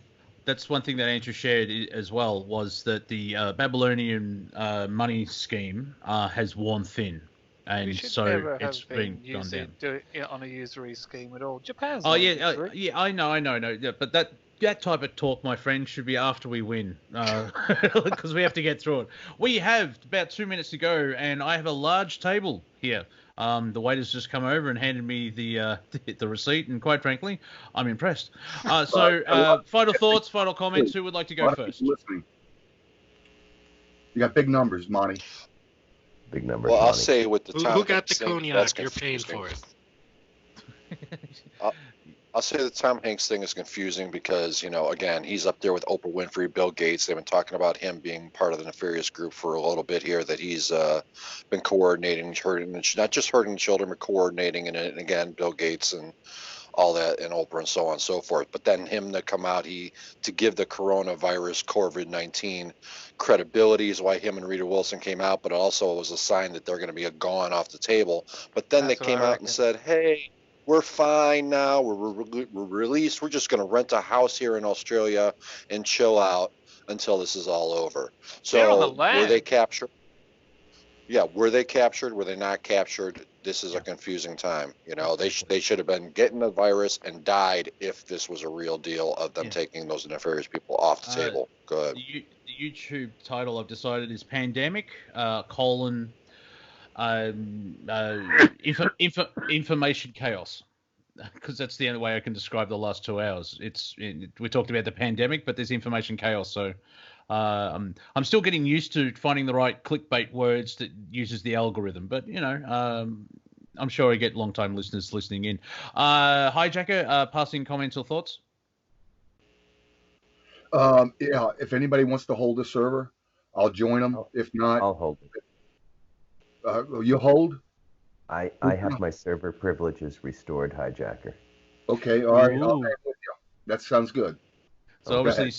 that's one thing that Andrew shared as well, was that the Babylonian money scheme has worn thin, and so it's been gone down. Do it on a usury scheme at all. Japan's. Oh yeah, I know. Yeah, but that type of talk, my friend, should be after we win, because we have to get through it. We have about 2 minutes to go, and I have a large table here. The waiter's just come over and handed me the receipt, and quite frankly, I'm impressed. Final thoughts, final comments. Who would like to go first? Listening. You got big numbers, Monty. Big numbers. Well, Monty. I'll say with the Tom Who got the Hanks thing, cognac? that's You're paying confusing. for it. I'll say the Tom Hanks thing is confusing because, again, he's up there with Oprah Winfrey, Bill Gates. They've been talking about him being part of the nefarious group for a little bit here, that he's been coordinating, not just hurting children, but coordinating. And again, Bill Gates and all that, and Oprah and so on and so forth. But then him to come out, to give the coronavirus, COVID-19 credibility is why him and Rita Wilson came out, but also it was a sign that they're going to be gone off the table. But then they came out and said, hey, we're fine now. We're released. We're just going to rent a house here in Australia and chill out until this is all over. So were they captured? Yeah, were they captured? Were they not captured? This is a confusing time. They should have been getting the virus and died if this was a real deal of them taking those nefarious people off the table. Go ahead. The YouTube title I've decided is Pandemic, information chaos, because that's the only way I can describe the last 2 hours. We talked about the pandemic, but there's information chaos. So I'm still getting used to finding the right clickbait words that uses the algorithm. But I'm sure I get long-time listeners listening in. HiJacker, passing comments or thoughts? Yeah, if anybody wants to hold a server, I'll join them. If not, I'll hold it. You hold? I have my server privileges restored, HiJacker. Okay, all right. I'll hang with you. That sounds good. So obviously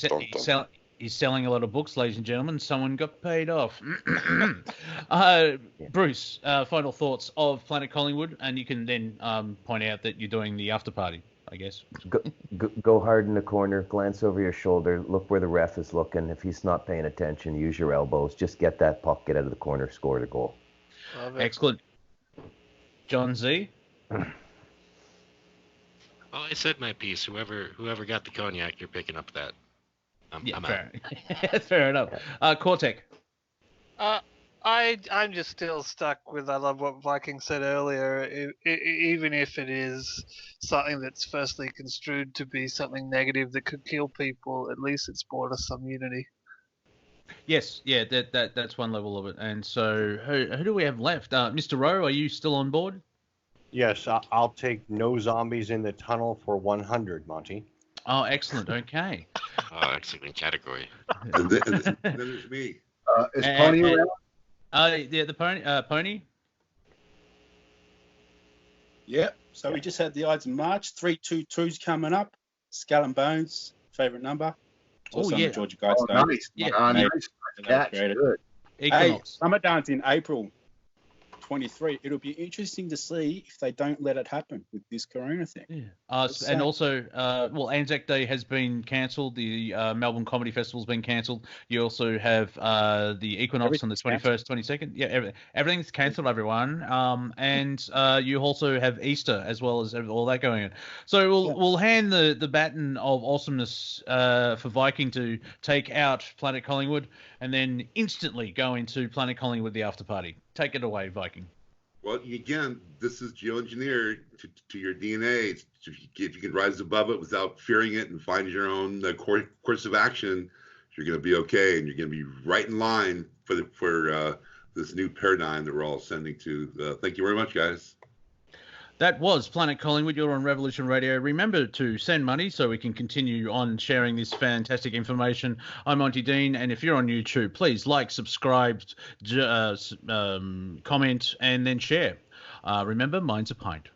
he's selling a lot of books, ladies and gentlemen. Someone got paid off. Bruce, final thoughts of Planet Collingwood, and you can then point out that you're doing the after party, I guess. Go hard in the corner, glance over your shoulder, look where the ref is looking. If he's not paying attention, use your elbows. Just get that puck, get out of the corner, score the goal. Excellent. John Z? Well, I said my piece. Whoever got the cognac, you're picking up that. I'm out. Fair enough. Cortek? I'm just still stuck with, I love what Viking said earlier, even if it is something that's firstly construed to be something negative that could kill people, at least it's brought us some unity. Yes, yeah, that's one level of it. And so who do we have left? Mr. Rowe, are you still on board? Yes, I'll take no zombies in the tunnel for 100, Monty. Oh, excellent. Okay. Oh, excellent category. And then there's me. Is Pony around? Yeah, the Pony. Yep. So we just had the Ides of March. 322's coming up. Skull and Bones, favourite number. Yeah. Georgia Guides. Nice. Yeah. Nice. Catch. Good. Hey, Summer Dance in April 23. It'll be interesting to see if they don't let it happen with this corona thing. Yeah. And also, Anzac Day has been cancelled. The Melbourne Comedy Festival's been cancelled. You also have the Equinox on the 21st, 22nd. Yeah, everything's cancelled, everyone. And you also have Easter as well as all that going on. So we'll hand the baton of awesomeness for Viking to take out Planet Collingwood and then instantly go into Planet Collingwood, the after party. Take it away, Viking. Well, again, this is geoengineered to your DNA. If you can rise above it without fearing it and find your own course of action, you're going to be okay, and you're going to be right in line for this new paradigm that we're all ascending to. Thank you very much, guys. That was Planet Collingwood. You're on Revolution Radio. Remember to send money so we can continue on sharing this fantastic information. I'm Monty Dean, and if you're on YouTube, please like, subscribe, comment, and then share. Remember, mine's a pint.